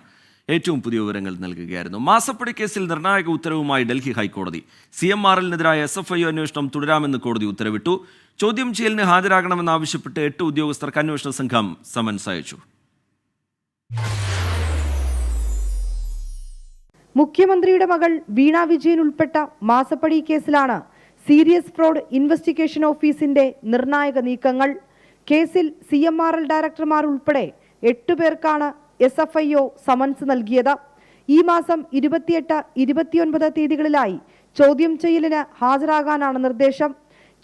ഏറ്റവും പുതിയ വിവരങ്ങൾ നൽകുകയായിരുന്നു. മാസപ്പടി കേസിൽ നിർണായക ഉത്തരവുമായി ഡൽഹി ഹൈക്കോടതി. CMRLനെതിരായ SFIO അന്വേഷണം തുടരാമെന്ന് കോടതി ഉത്തരവിട്ടു. ചോദ്യം ചെയ്യലിന് ഹാജരാകണമെന്നാവശ്യപ്പെട്ട് 8 ഉദ്യോഗസ്ഥർക്ക് അന്വേഷണ സംഘം സമൻസ് അയച്ചു. മുഖ്യമന്ത്രിയുടെ മകൾ വീണ വിജയൻ ഉൾപ്പെട്ട മാസപ്പടി കേസിലാണ് സീരിയസ് ഫ്രോഡ് ഇൻവെസ്റ്റിഗേഷൻ ഓഫീസിന്റെ നിർണായക നീക്കങ്ങൾ. കേസിൽ CMRL ഡയറക്ടർമാർ ഉൾപ്പെടെ 8 പേർക്കാണ് SFIO സമൻസ് നൽകിയത്. ഈ മാസം 28, 29 തീയതികളിലായി ചോദ്യം ചെയ്യലിന് ഹാജരാകാനാണ് നിർദ്ദേശം.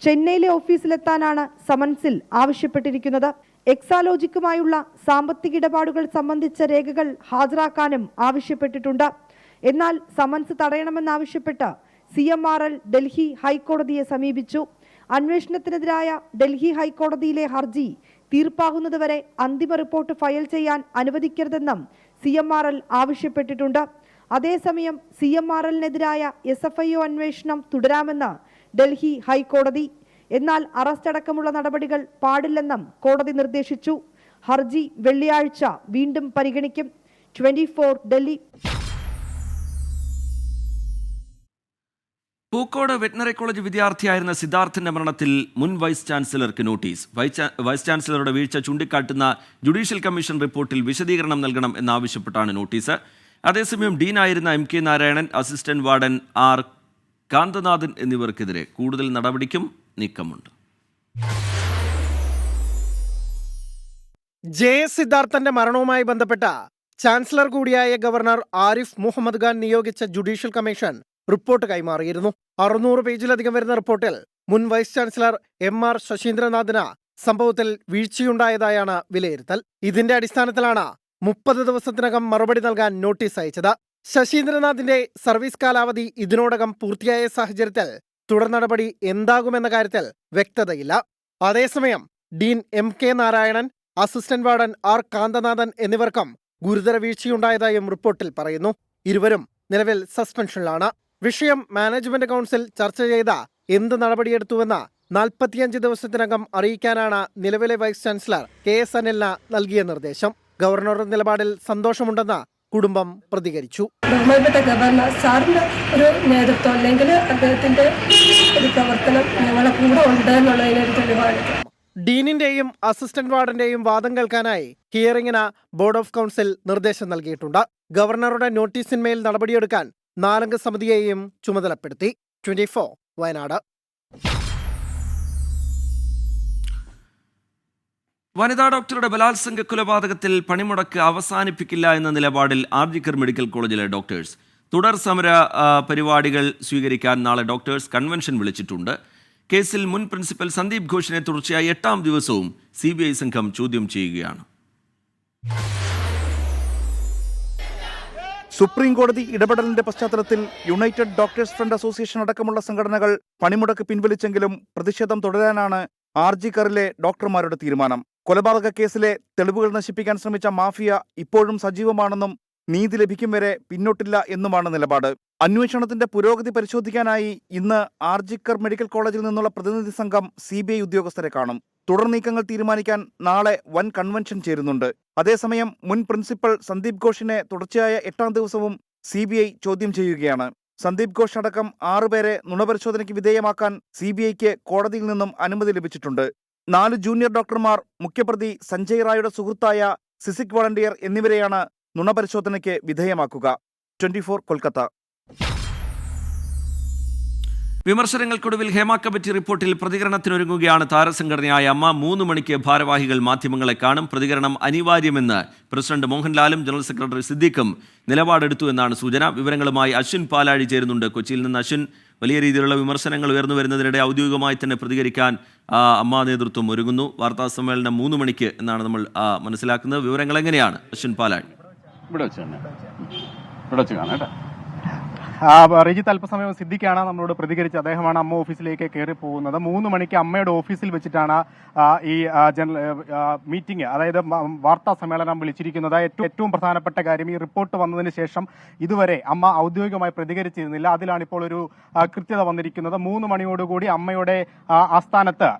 ചെന്നൈയിലെ ഓഫീസിലെത്താനാണ് സമൻസിൽ ആവശ്യപ്പെട്ടിരിക്കുന്നത്. എക്സാലോജിക്കുമായുള്ള സാമ്പത്തിക ഇടപാടുകൾ സംബന്ധിച്ച രേഖകൾ ഹാജരാക്കാനും ആവശ്യപ്പെട്ടിട്ടുണ്ട്. എന്നാൽ സമൻസ് തടയണമെന്നാവശ്യപ്പെട്ട് CMRL ഡൽഹി ഹൈക്കോടതിയെ സമീപിച്ചു. അന്വേഷണത്തിനെതിരായ ഡൽഹി ഹൈക്കോടതിയിലെ ഹർജി തീർപ്പാകുന്നതുവരെ അന്തിമ റിപ്പോർട്ട് ഫയൽ ചെയ്യാൻ അനുവദിക്കരുതെന്നും CMRL ആവശ്യപ്പെട്ടിട്ടുണ്ട്. അതേസമയം CMRLനെതിരായ SFIO അന്വേഷണം തുടരാമെന്ന് ഡൽഹി ഹൈക്കോടതി. എന്നാൽ അറസ്റ്റ് അടക്കമുള്ള നടപടികൾ പാടില്ലെന്നും കോടതി നിർദ്ദേശിച്ചു. ഹർജി വെള്ളിയാഴ്ച വീണ്ടും പരിഗണിക്കും. 24 ഡൽഹി. പൂക്കോട് വെറ്റിനറി കോളേജ് വിദ്യാർത്ഥിയായിരുന്ന സിദ്ധാർത്ഥിന്റെ മരണത്തിൽ മുൻ വൈസ് ചാൻസലർക്ക് നോട്ടീസ്. വൈസ് ചാൻസലറുടെ വീഴ്ച ചൂണ്ടിക്കാട്ടുന്ന ജുഡീഷ്യൽ കമ്മീഷൻ റിപ്പോർട്ടിൽ വിശദീകരണം നൽകണം എന്നാവശ്യപ്പെട്ടാണ് നോട്ടീസ്. അതേസമയം ഡീനായിരുന്ന MK Narayanan, assistant warden R Kanthanathan എന്നിവർക്കെതിരെ കൂടുതൽ നടപടിക്കും നീക്കമുണ്ട്. JS സിദ്ധാർത്ഥന്റെ മരണവുമായി ബന്ധപ്പെട്ട ചാൻസലർ കൂടിയായ ഗവർണർ ആരിഫ് മുഹമ്മദ് ഖാൻ നിയോഗിച്ച ജുഡീഷ്യൽ കമ്മീഷൻ റിപ്പോർട്ട് കൈമാറിയിരുന്നു. 600 പേജിലധികം വരുന്ന റിപ്പോർട്ടിൽ മുൻ വൈസ് ചാൻസലർ MR ശശീന്ദ്രനാഥിന് സംഭവത്തിൽ വീഴ്ചയുണ്ടായതായാണ് വിലയിരുത്തൽ. ഇതിന്റെ അടിസ്ഥാനത്തിലാണ് 30 ദിവസത്തിനകം മറുപടി നൽകാൻ നോട്ടീസ് അയച്ചത്. ശശീന്ദ്രനാഥിന്റെ സർവീസ് കാലാവധി ഇതിനോടകം പൂർത്തിയായ സാഹചര്യത്തിൽ തുടർ നടപടി എന്താകുമെന്ന കാര്യത്തിൽ വ്യക്തതയില്ല. അതേസമയം Dean MK Narayanan, assistant warden R Kanthanathan എന്നിവർക്കും ഗുരുതര വീഴ്ചയുണ്ടായതായും റിപ്പോർട്ടിൽ പറയുന്നു. ഇരുവരും നിലവിൽ സസ്പെൻഷനിലാണ്. വിഷയം മാനേജ്മെന്റ് കൗൺസിൽ ചർച്ച ചെയ്ത എന്ത് നടപടിയെടുത്തുവെന്ന് 45 ദിവസത്തിനകം അറിയിക്കാനാണ് നിലവിലെ വൈസ് ചാൻസലർ KS അനിലിന് നൽകിയ നിർദ്ദേശം. ഗവർണറുടെ നിലപാടിൽ സന്തോഷമുണ്ടെന്ന് കുടുംബം പ്രതികരിച്ചു. ബഹുമാനപ്പെട്ട ഗവർണർ സാറിന്റെ ഒരു നേതൃത്വം അല്ലെങ്കിൽ അദ്ദേഹത്തിന്റെ ഒരു പ്രവർത്തനം ഞങ്ങളെ കൂടെ ഉണ്ട് എന്നുള്ളതിനൊരു തെളിവാണ്. ഡീനിന്റെയും അസിസ്റ്റന്റ് വാർഡന്റെയും വാദം കേൾക്കാനായി ഹിയറിംഗിന് ബോർഡ് ഓഫ് കൗൺസിൽ നിർദ്ദേശം നൽകിയിട്ടുണ്ട്. ഗവർണറുടെ നോട്ടീസിന്മേൽ നടപടിയെടുക്കാൻ 4 അംഗ സമിതിയെയും ചുമതലപ്പെടുത്തി. 24 വയനാട്. വനിതാ ഡോക്ടറുടെ ബലാത്സംഗ കൊലപാതകത്തിൽ പണിമുടക്ക് അവസാനിപ്പിക്കില്ല എന്ന നിലപാടിൽ ആർജിക്കർ മെഡിക്കൽ കോളേജിലെ ഡോക്ടേഴ്സ്. തുടർ സമര പരിപാടികൾ സ്വീകരിക്കാൻ നാളെ ഡോക്ടേഴ്സ് കൺവെൻഷൻ വിളിച്ചിട്ടുണ്ട്. കേസിൽ മുൻ പ്രിൻസിപ്പൽ സന്ദീപ് ഘോഷിനെ തുടർച്ചയായി 8ാം ദിവസവും CBI സംഘം ചോദ്യം ചെയ്യുകയാണ്. സുപ്രീം കോടതി ഇടപെടലിന്റെ പശ്ചാത്തലത്തിൽ യുണൈറ്റഡ് ഡോക്ടേഴ്സ് ഫ്രണ്ട് അസോസിയേഷൻ അടക്കമുള്ള സംഘടനകൾ പണിമുടക്ക് പിൻവലിച്ചെങ്കിലും പ്രതിഷേധം തുടരാനാണ് ആർജിക്കറിലെ ഡോക്ടർമാരുടെ തീരുമാനം. കൊലപാതക കേസിലെ തെളിവുകൾ നശിപ്പിക്കാൻ ശ്രമിച്ച മാഫിയ ഇപ്പോഴും സജീവമാണെന്നും നീതി ലഭിക്കും വരെ പിന്നോട്ടില്ല എന്നുമാണ് നിലപാട്. അന്വേഷണത്തിന്റെ പുരോഗതി പരിശോധിക്കാനായി ഇന്ന് ആർജിക്കർ മെഡിക്കൽ കോളേജിൽ നിന്നുള്ള പ്രതിനിധി സംഘം CBI ഉദ്യോഗസ്ഥരെ കാണും. തുടർ നീക്കങ്ങൾ തീരുമാനിക്കാൻ നാളെ വൻ കൺവെൻഷൻ ചേരുന്നുണ്ട്. അതേസമയം മുൻ പ്രിൻസിപ്പൽ സന്ദീപ് ഘോഷിനെ തുടർച്ചയായ 8ാം ദിവസവും CBI ചോദ്യം ചെയ്യുകയാണ്. സന്ദീപ് ഘോഷ് അടക്കം 6 പേരെ നുണപരിശോധനയ്ക്ക് വിധേയമാക്കാൻ CBIക്ക് കോടതിയിൽ നിന്നും അനുമതി ലഭിച്ചിട്ടുണ്ട്. 4 ജൂനിയർ ഡോക്ടർമാർ, മുഖ്യപ്രതി സഞ്ജയ് റായുടെ സുഹൃത്തായ സിസിക് വളണ്ടിയർ എന്നിവരെയാണ് നുണപരിശോധനയ്ക്ക് വിധേയമാക്കുക. 24 കൊൽക്കത്ത. വിമർശനങ്ങൾക്കൊടുവിൽ ഹേമ കമ്മിറ്റി റിപ്പോർട്ടിൽ പ്രതികരണത്തിനൊരുങ്ങുകയാണ് താരസംഘടനയായ അമ്മ. 3 മണിക്ക് ഭാരവാഹികൾ മാധ്യമങ്ങളെ കാണും. പ്രതികരണം അനിവാര്യമെന്ന് പ്രസിഡന്റ് മോഹൻലാലും ജനറൽ സെക്രട്ടറി സിദ്ദിഖും നിലപാടെടുത്തു എന്നാണ് സൂചന. വിവരങ്ങളുമായി അശ്വിൻ പാലാഴി ചേരുന്നുണ്ട് കൊച്ചിയിൽ നിന്ന്. അശ്വിൻ, വലിയ രീതിയിലുള്ള വിമർശനങ്ങൾ ഉയർന്നു വരുന്നതിനിടെ ഔദ്യോഗികമായി തന്നെ പ്രതികരിക്കാൻ അമ്മ നേതൃത്വം ഒരുങ്ങുന്നു. വാർത്താ സമ്മേളനം 3 മണിക്ക് എന്നാണ് നമ്മൾ മനസ്സിലാക്കുന്നത്. വിവരങ്ങൾ എങ്ങനെയാണ് അശ്വിൻ പാലാഴി? റജിത്ത് അല്പസമയം സിദ്ദിഖാണ് നമ്മളോട് പ്രതികരിച്ച് അദ്ദേഹമാണ് അമ്മ ഓഫീസിലേക്ക് കയറി പോകുന്നത്. 3 മണിക്ക് അമ്മയുടെ ഓഫീസിൽ വെച്ചിട്ടാണ് ഈ മീറ്റിംഗ്, അതായത് വാർത്താ സമ്മേളനം വിളിച്ചിരിക്കുന്നത്. ഏറ്റവും പ്രധാനപ്പെട്ട കാര്യം, ഈ റിപ്പോർട്ട് വന്നതിന് ശേഷം ഇതുവരെ അമ്മ ഔദ്യോഗികമായി പ്രതികരിച്ചിരുന്നില്ല. അതിലാണ് ഇപ്പോൾ ഒരു കൃത്യത വന്നിരിക്കുന്നത്. 3 മണിയോടുകൂടി അമ്മയുടെ ആസ്ഥാനത്ത്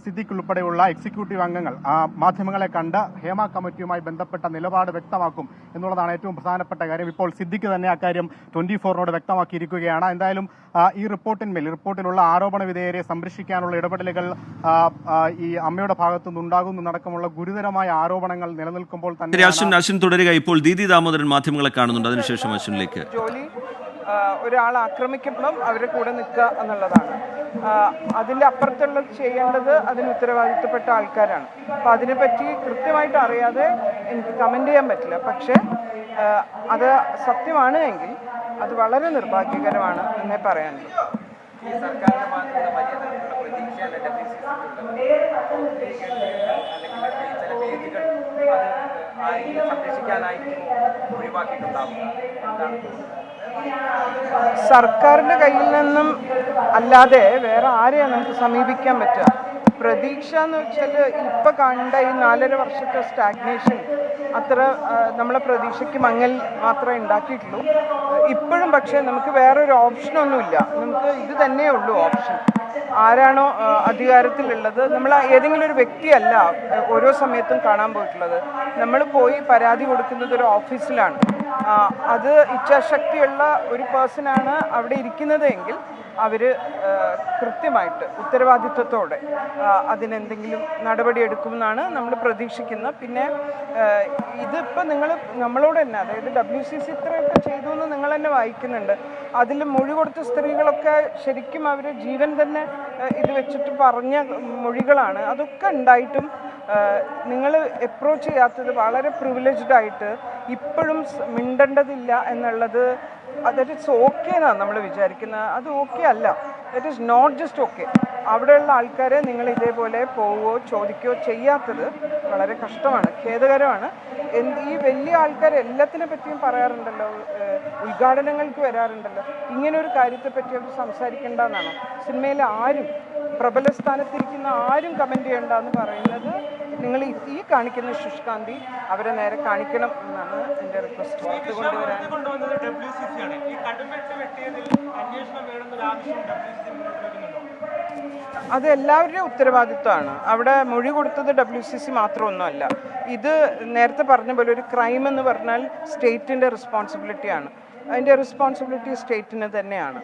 സിദ്ദിഖ് ഉൾപ്പെടെയുള്ള എക്സിക്യൂട്ടീവ് അംഗങ്ങൾ മാധ്യമങ്ങളെ കണ്ട് ഹേമ കമ്മിറ്റിയുമായി ബന്ധപ്പെട്ട നിലപാട് വ്യക്തമാക്കും എന്നുള്ളതാണ് ഏറ്റവും പ്രധാനപ്പെട്ട കാര്യം. ഇപ്പോൾ സിദ്ദിഖ് തന്നെ അക്കാര്യം 24 വ്യക്തമാക്കിയിരിക്കുകയാണ്. എന്തായാലും ഈ റിപ്പോർട്ടിലുള്ള ആരോപണ വിധേയരെ സംരക്ഷിക്കാനുള്ള ഇടപെടലുകൾ ഈ അമ്മയുടെ ഭാഗത്തുനിന്നുണ്ടാകുന്നതടക്കമുള്ള ഗുരുതരമായ ആരോപണങ്ങൾ നിലനിൽക്കുമ്പോൾ തന്നെ അശ്വിൻ തുടരുക. ഇപ്പോൾ ദീദി ദാമോദരൻ മാധ്യമങ്ങളെ കാണുന്നുണ്ട്. അതിനുശേഷം അശ്വിനിലേക്ക്. ഒരാൾ ആക്രമിക്കുമ്പം അവരുടെ കൂടെ നിൽക്കുക എന്നുള്ളതാണ്. അതിൻ്റെ അപ്പുറത്തുള്ള ചെയ്യേണ്ടത് അതിന് ഉത്തരവാദിത്തപ്പെട്ട ആൾക്കാരാണ്. അപ്പം അതിനെപ്പറ്റി കൃത്യമായിട്ട് അറിയാതെ എനിക്ക് കമൻ്റ് ചെയ്യാൻ പറ്റില്ല. പക്ഷേ അത് സത്യമാണ് എങ്കിൽ അത് വളരെ നിർഭാഗ്യകരമാണ് എന്നേ പറയാനുള്ളൂ. സർക്കാരിന്റെ കയ്യിൽ നിന്നും അല്ലാതെ വേറെ ആരെയാണ് നമുക്ക് സമീപിക്കാൻ പറ്റുക? പ്രതീക്ഷ എന്ന് വെച്ചാൽ ഇപ്പൊ കണ്ട ഈ 4.5 വർഷത്തെ സ്റ്റാഗ്നേഷൻ അത്ര നമ്മളെ പ്രതീക്ഷയ്ക്ക് മങ്ങൽ മാത്രമേ ഉണ്ടാക്കിയിട്ടുള്ളൂ. ഇപ്പോഴും പക്ഷേ നമുക്ക് വേറൊരു ഓപ്ഷനൊന്നുമില്ല. നമുക്ക് ഇത് തന്നെയേ ഉള്ളൂ ഓപ്ഷൻ. ആരാണോ അധികാരത്തിലുള്ളത്, നമ്മൾ ഏതെങ്കിലും ഒരു വ്യക്തിയല്ല ഓരോ സമയത്തും കാണാൻ പോയിട്ടുള്ളത്. നമ്മൾ പോയി പരാതി കൊടുക്കുന്നത് ഒരു ഓഫീസിലാണ്. അത് ഇച്ഛാശക്തിയുള്ള ഒരു പേഴ്സണാണ് അവിടെ ഇരിക്കുന്നത് എങ്കിൽ അവർ കൃത്യമായിട്ട് ഉത്തരവാദിത്വത്തോടെ അതിനെന്തെങ്കിലും നടപടിയെടുക്കുമെന്നാണ് നമ്മൾ പ്രതീക്ഷിക്കുന്നത്. പിന്നെ ഇതിപ്പോൾ നമ്മളോട് തന്നെ, അതായത് WCC ഇത്രയൊക്കെ ചെയ്തു എന്ന് നിങ്ങൾ തന്നെ വായിക്കുന്നുണ്ട്. അതിൽ മൊഴി കൊടുത്ത സ്ത്രീകളൊക്കെ ശരിക്കും അവർ ജീവൻ തന്നെ ഇത് വെച്ചിട്ട് പറഞ്ഞ മൊഴികളാണ്. അതൊക്കെ ഉണ്ടായിട്ടും നിങ്ങൾ അപ്രോച്ച് ചെയ്യാത്തത് വളരെ പ്രിവിലേജ്ഡ് ആയിട്ട് ഇപ്പോഴും മിണ്ടേണ്ടതില്ല എന്നുള്ളത്, ദാറ്റ് ഇറ്റ്സ് ഓക്കെ എന്നാണ് നമ്മൾ വിചാരിക്കുന്നത്. അത് ഓക്കെ അല്ല. That is not just okay. അവിടെയുള്ള ആൾക്കാരെ നിങ്ങൾ ഇതേപോലെ പോവുകയോ ചോദിക്കുകയോ ചെയ്യാത്തത് വളരെ കഷ്ടമാണ്, ഖേദകരമാണ്. ഈ വലിയ ആൾക്കാർ എല്ലാത്തിനെ പറ്റിയും പറയാറുണ്ടല്ലോ, ഉദ്ഘാടനങ്ങൾക്ക് വരാറുണ്ടല്ലോ. ഇങ്ങനൊരു കാര്യത്തെപ്പറ്റി അവർ സംസാരിക്കേണ്ടെന്നാണ് സിനിമയിൽ ആരും, പ്രബല സ്ഥാനത്തിരിക്കുന്ന ആരും കമൻറ്റ് ചെയ്യേണ്ടെന്ന് പറയുന്നത്. നിങ്ങൾ ഈ കാണിക്കുന്ന ശുഷ്കാന്തി അവരെ നേരെ കാണിക്കണം എന്നാണ് എൻ്റെ റിക്വസ്റ്റ്. അത് എല്ലാവരുടെയും ഉത്തരവാദിത്വമാണ്. അവിടെ മൊഴി കൊടുത്തത് WCC മാത്രമൊന്നുമല്ല. ഇത് നേരത്തെ പറഞ്ഞ പോലെ ഒരു ക്രൈം എന്ന് പറഞ്ഞാൽ സ്റ്റേറ്റിൻ്റെ റെസ്പോൺസിബിലിറ്റിയാണ്. അതിൻ്റെ റെസ്പോൺസിബിലിറ്റി സ്റ്റേറ്റിന് തന്നെയാണ്.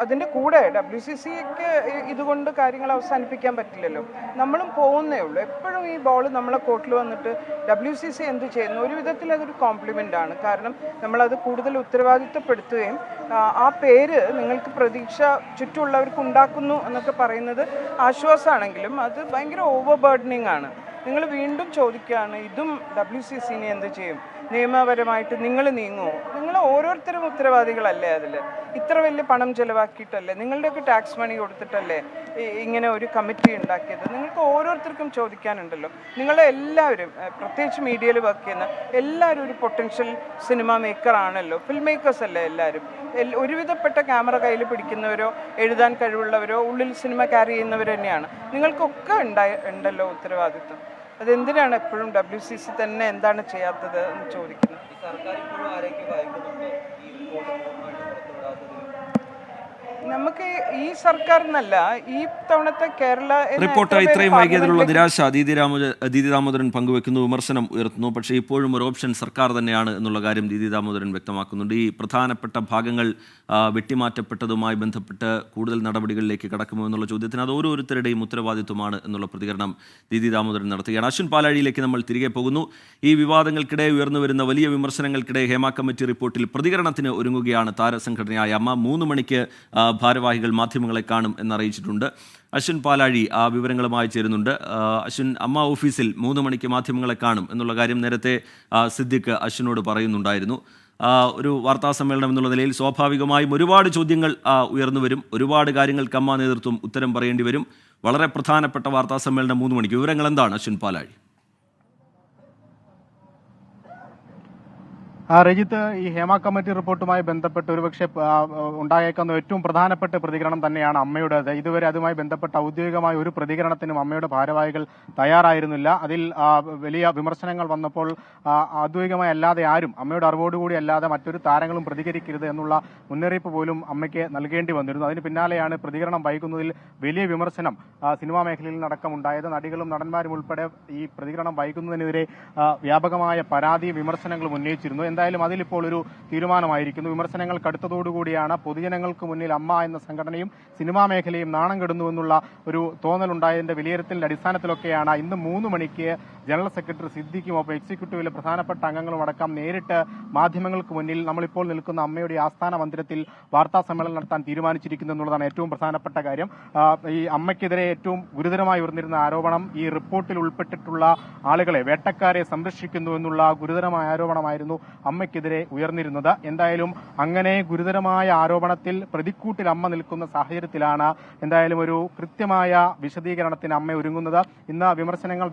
അതിൻ്റെ കൂടെ WCCക്ക് ഇതുകൊണ്ട് കാര്യങ്ങൾ അവസാനിപ്പിക്കാൻ പറ്റില്ലല്ലോ. നമ്മളും പോകുന്നേ ഉള്ളൂ. എപ്പോഴും ഈ ബോൾ നമ്മളെ കോർട്ടിൽ വന്നിട്ട് WCC എന്ത് ചെയ്യുന്നു, ഒരു വിധത്തിൽ അതൊരു കോംപ്ലിമെൻ്റ് ആണ്. കാരണം നമ്മളത് കൂടുതൽ ഉത്തരവാദിത്തപ്പെടുത്തുകയും ആ പേര് നിങ്ങൾക്ക് പ്രതീക്ഷ ചുറ്റുമുള്ളവർക്ക് ഉണ്ടാക്കുന്നു എന്നൊക്കെ പറയുന്നത് ആശ്വാസമാണെങ്കിലും അത് ഭയങ്കര ഓവർ ബർഡനിങ് ആണ്. നിങ്ങൾ വീണ്ടും ചോദിക്കുകയാണ് ഇതും WCC എന്ത് ചെയ്യും, നിയമപരമായിട്ട് നിങ്ങൾ നീങ്ങുമോ? നിങ്ങൾ ഓരോരുത്തരും ഉത്തരവാദികളല്ലേ അതിൽ? ഇത്ര വലിയ പണം ചിലവാക്കിയിട്ടല്ലേ, നിങ്ങളുടെയൊക്കെ ടാക്സ് മണി കൊടുത്തിട്ടല്ലേ ഇങ്ങനെ ഒരു കമ്മിറ്റി ഉണ്ടാക്കിയത്? നിങ്ങൾക്ക് ഓരോരുത്തർക്കും ചോദിക്കാനുണ്ടല്ലോ. നിങ്ങളെ എല്ലാവരും, പ്രത്യേകിച്ച് മീഡിയയിൽ വർക്ക് ചെയ്യുന്ന എല്ലാവരും ഒരു പൊട്ടൻഷ്യൽ സിനിമ മേക്കർ ആണല്ലോ, ഫിൽം മേക്കേഴ്സ് അല്ലേ എല്ലാവരും. ഒരുവിധപ്പെട്ട ക്യാമറ കയ്യിൽ പിടിക്കുന്നവരോ എഴുതാൻ കഴിവുള്ളവരോ ഉള്ളിൽ സിനിമ ക്യാരി ചെയ്യുന്നവർ തന്നെയാണ്. നിങ്ങൾക്കൊക്കെ ഉണ്ടല്ലോ ഉത്തരവാദിത്വം. അതെന്തിനാണ് എപ്പോഴും WCC തന്നെ എന്താണ് ചെയ്യാത്തത് എന്ന് ചോദിക്കുന്നത്? നമുക്ക് ഈ സർക്കാർ എന്നല്ല, ഈ തവണത്തെ കേരള റിപ്പോർട്ട് ഇത്രയും വൈകിയതിലുള്ള നിരാശ ദീദി ദാമോദരൻ പങ്കുവെക്കുന്നു, വിമർശനം ഉയർത്തുന്നു. പക്ഷേ ഇപ്പോഴും ഒരു ഓപ്ഷൻ സർക്കാർ തന്നെയാണ് എന്നുള്ള കാര്യം ദീദി ദാമോദരൻ വ്യക്തമാക്കുന്നുണ്ട്. ഈ പ്രധാനപ്പെട്ട ഭാഗങ്ങൾ വെട്ടിമാറ്റപ്പെട്ടതുമായി ബന്ധപ്പെട്ട് കൂടുതൽ നടപടികളിലേക്ക് കടക്കുമോ എന്നുള്ള ചോദ്യത്തിന് അത് ഓരോരുത്തരുടെയും ഉത്തരവാദിത്വമാണ് എന്നുള്ള പ്രതികരണം ദീദി ദാമോദരൻ നടത്തുകയാണ്. അശ്വിൻ പാലാഴിയിലേക്ക് നമ്മൾ തിരികെ പോകുന്നു. ഈ വിവാദങ്ങൾക്കിടെ ഉയർന്നു വരുന്ന വലിയ വിമർശനങ്ങൾക്കിടെ ഹേമ കമ്മിറ്റി റിപ്പോർട്ടിൽ പ്രതികരണത്തിന് ഒരുങ്ങുകയാണ് താരസംഘടനയായ അമ്മ. 3 മണിക്ക് ഭാരവാഹികൾ മാധ്യമങ്ങളെ കാണും എന്നറിയിച്ചിട്ടുണ്ട്. അശ്വിൻ പാലാഴി ആ വിവരങ്ങളുമായി ചേരുന്നുണ്ട്. അശ്വിൻ, അമ്മ ഓഫീസിൽ 3 മണിക്ക് മാധ്യമങ്ങളെ കാണും എന്നുള്ള കാര്യം നേരത്തെ സിദ്ദിഖ് അശ്വിനോട് പറയുന്നുണ്ടായിരുന്നു. ഒരു വാർത്താ സമ്മേളനം എന്നുള്ള നിലയിൽ സ്വാഭാവികമായും ഒരുപാട് ചോദ്യങ്ങൾ ഉയർന്നു വരും. ഒരുപാട് കാര്യങ്ങൾക്ക് അമ്മ നേതൃത്വം ഉത്തരം പറയേണ്ടി വരും. വളരെ പ്രധാനപ്പെട്ട വാർത്താ സമ്മേളനം 3 മണിക്ക്. വിവരങ്ങൾ എന്താണ് അശ്വിൻ പാലാഴി? രജിത്ത്, ഈ ഹേമ കമ്മിറ്റി റിപ്പോർട്ടുമായി ബന്ധപ്പെട്ട് ഒരുപക്ഷെ ഉണ്ടായേക്കുന്ന ഏറ്റവും പ്രധാനപ്പെട്ട പ്രതികരണം തന്നെയാണ് അമ്മയുടേത്. ഇതുവരെ അതുമായി ബന്ധപ്പെട്ട ഔദ്യോഗികമായ ഒരു പ്രതികരണത്തിനും അമ്മയുടെ ഭാരവാഹികൾ തയ്യാറായിരുന്നില്ല. അതിൽ വലിയ വിമർശനങ്ങൾ വന്നപ്പോൾ ഔദ്യോഗികമായി അല്ലാതെ ആരും, അമ്മയുടെ അറിവോടുകൂടി അല്ലാതെ മറ്റൊരു താരങ്ങളും പ്രതികരിക്കരുത് എന്നുള്ള മുന്നറിയിപ്പ് പോലും അമ്മയ്ക്ക് നൽകേണ്ടി വന്നിരുന്നു. അതിന് പിന്നാലെയാണ് പ്രതികരണം വൈകുന്നതിൽ വലിയ വിമർശനം സിനിമാ മേഖലയിൽ നടക്കം ഉണ്ടായത്. നടികളും നടന്മാരും ഉൾപ്പെടെ ഈ പ്രതികരണം വൈകുന്നതിനെതിരെ വ്യാപകമായ പരാതിയും വിമർശനങ്ങളും ഉന്നയിച്ചിരുന്നു. എന്തായാലും അതിലിപ്പോൾ ഒരു തീരുമാനമായിരിക്കുന്നു. വിമർശനങ്ങൾ കടുത്തതോടുകൂടിയാണ് പൊതുജനങ്ങൾക്ക് മുന്നിൽ അമ്മ എന്ന സംഘടനയും സിനിമാ മേഖലയും നാണം കെടുന്നുവെന്നുള്ള ഒരു തോന്നലുണ്ടായതിന്റെ വിലയിരുത്തലിന്റെ അടിസ്ഥാനത്തിലൊക്കെയാണ് ഇന്ന് 3 മണിക്ക് ജനറൽ സെക്രട്ടറി സിദ്ദിഖും ഒപ്പം എക്സിക്യൂട്ടീവിലെ പ്രധാനപ്പെട്ട അംഗങ്ങളും അടക്കം നേരിട്ട് മാധ്യമങ്ങൾക്ക് മുന്നിൽ നമ്മളിപ്പോൾ നിൽക്കുന്ന അമ്മയുടെ ആസ്ഥാന മന്ദിരത്തിൽ വാർത്താ സമ്മേളനം നടത്താൻ തീരുമാനിച്ചിരിക്കുന്നു എന്നുള്ളതാണ് ഏറ്റവും പ്രധാനപ്പെട്ട കാര്യം. ഈ അമ്മയ്ക്കെതിരെ ഏറ്റവും ഗുരുതരമായി ഉയർന്നിരുന്ന ആരോപണം ഈ റിപ്പോർട്ടിൽ ഉൾപ്പെട്ടിട്ടുള്ള ആളുകളെ, വേട്ടക്കാരെ സംരക്ഷിക്കുന്നു എന്നുള്ള ഗുരുതരമായ ആരോപണമായിരുന്നു അമ്മയ്ക്കെതിരെ ഉയർന്നിരുന്നത്. എന്തായാലും അങ്ങനെ ഗുരുതരമായ ആരോപണത്തിൽ പ്രതിക്കൂട്ടിൽ അമ്മ നിൽക്കുന്ന സാഹചര്യത്തിലാണ് എന്തായാലും ഒരു കൃത്യമായ വിശദീകരണത്തിന് അമ്മ ഒരുങ്ങുന്നത്. ഇന്ന് വിമർശനങ്ങൾ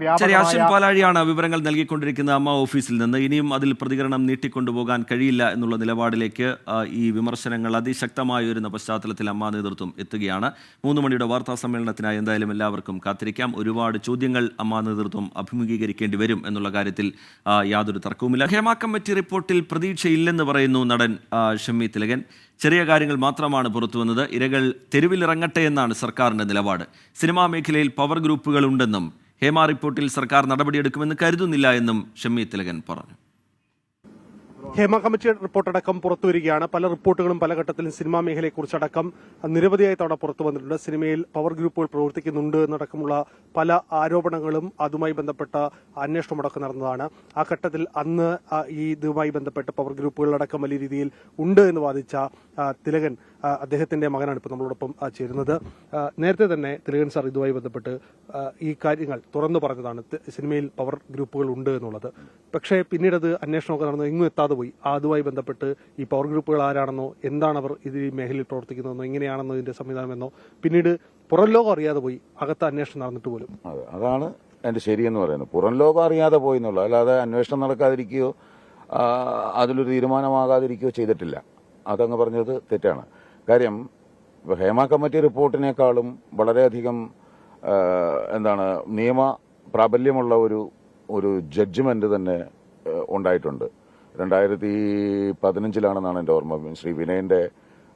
പാലാഴിയാണ് വിവരങ്ങൾ നൽകിക്കൊണ്ടിരിക്കുന്നത് അമ്മ ഓഫീസിൽ നിന്ന്. ഇനിയും അതിൽ പ്രതികരണം നീട്ടിക്കൊണ്ടുപോകാൻ കഴിയില്ല എന്നുള്ള നിലപാടിലേക്ക് ഈ വിമർശനങ്ങൾ അതിശക്തമായി വരുന്ന പശ്ചാത്തലത്തിൽ അമ്മ നേതൃത്വം എത്തുകയാണ്. 3 മണിയുടെ വാർത്താ സമ്മേളനത്തിനായി എന്തായാലും എല്ലാവർക്കും കാത്തിരിക്കാം. ഒരുപാട് ചോദ്യങ്ങൾ അമ്മ നേതൃത്വം അഭിമുഖീകരിക്കേണ്ടി വരും എന്നുള്ള കാര്യത്തിൽ യാതൊരു തർക്കവുമില്ല. ഹേമ കമ്മിറ്റി റിപ്പോർട്ടിൽ പ്രതീക്ഷയില്ലെന്ന് പറയുന്നു നടൻ ഷമ്മി തിലകൻ. ചെറിയ കാര്യങ്ങൾ മാത്രമാണ് പുറത്തുവന്നത്. ഇരകൾ തെരുവിലിറങ്ങട്ടെ എന്നാണ് സർക്കാരിന്റെ നിലപാട്. സിനിമാ മേഖലയിൽ പവർ ഗ്രൂപ്പുകൾ ഉണ്ടെന്നും ഹേമ റിപ്പോർട്ടിൽ സർക്കാർ നടപടിയെടുക്കുമെന്ന് കരുതുന്നില്ല എന്നും ഷമ്മി തിലകൻ പറഞ്ഞു. ഹേമ കമ്മിറ്റി റിപ്പോർട്ടടക്കം പുറത്തു വരികയാണ്. പല റിപ്പോർട്ടുകളും പല ഘട്ടത്തിലും സിനിമാ മേഖലയെക്കുറിച്ചടക്കം നിരവധിയായി തവണ പുറത്തു വന്നിട്ടുണ്ട്. സിനിമയിൽ പവർ ഗ്രൂപ്പുകൾ പ്രവർത്തിക്കുന്നുണ്ട് എന്നടക്കമുള്ള പല ആരോപണങ്ങളും അതുമായി ബന്ധപ്പെട്ട അന്വേഷണമടക്കം നടന്നതാണ്. ആ ഘട്ടത്തിൽ അന്ന് ഇതുമായി ബന്ധപ്പെട്ട് പവർ ഗ്രൂപ്പുകളടക്കം വലിയ രീതിയിൽ ഉണ്ട് എന്ന് വാദിച്ച തിലകൻ, അദ്ദേഹത്തിന്റെ മകനാണ് ഇപ്പോൾ നമ്മളോടൊപ്പം ചേരുന്നത്. നേരത്തെ തന്നെ തിലകൻ സാർ ഇതുമായി ബന്ധപ്പെട്ട് ഈ കാര്യങ്ങൾ തുറന്നു പറഞ്ഞതാണ്, സിനിമയിൽ പവർ ഗ്രൂപ്പുകൾ ഉണ്ട് എന്നുള്ളത്. പക്ഷേ പിന്നീട് അത് അന്വേഷണമൊക്കെ നടന്ന് എങ്ങും എത്താതെ പോയി. അതുമായി ബന്ധപ്പെട്ട് ഈ പവർ ഗ്രൂപ്പുകൾ ആരാണെന്നോ, എന്താണ് അവർ ഇത് ഈ മേഖലയിൽ പ്രവർത്തിക്കുന്നതെന്നോ, എങ്ങനെയാണെന്നോ ഇതിന്റെ സംവിധാനമെന്നോ പിന്നീട് പുറം ലോകം അറിയാതെ പോയി. അകത്ത് അന്വേഷണം നടന്നിട്ട് പോലും. അതാണ് എന്റെ ശരിയെന്ന് പറയുന്നത്. പുറം ലോകം അറിയാതെ പോയി എന്നുള്ളത്, അല്ലാതെ അന്വേഷണം നടക്കാതിരിക്കുകയോ അതിലൊരു തീരുമാനമാകാതിരിക്കുകയോ ചെയ്തിട്ടില്ല. അതങ്ങ് പറഞ്ഞത് തെറ്റാണ്. കാര്യം ഹേമ കമ്മിറ്റി റിപ്പോർട്ടിനേക്കാളും വളരെയധികം നിയമ പ്രാബല്യമുള്ള ഒരു ജഡ്ജ്മെന്റ് തന്നെ ഉണ്ടായിട്ടുണ്ട്. 2015 എൻ്റെ ഓർമ്മ. ശ്രീ വിനയന്റെ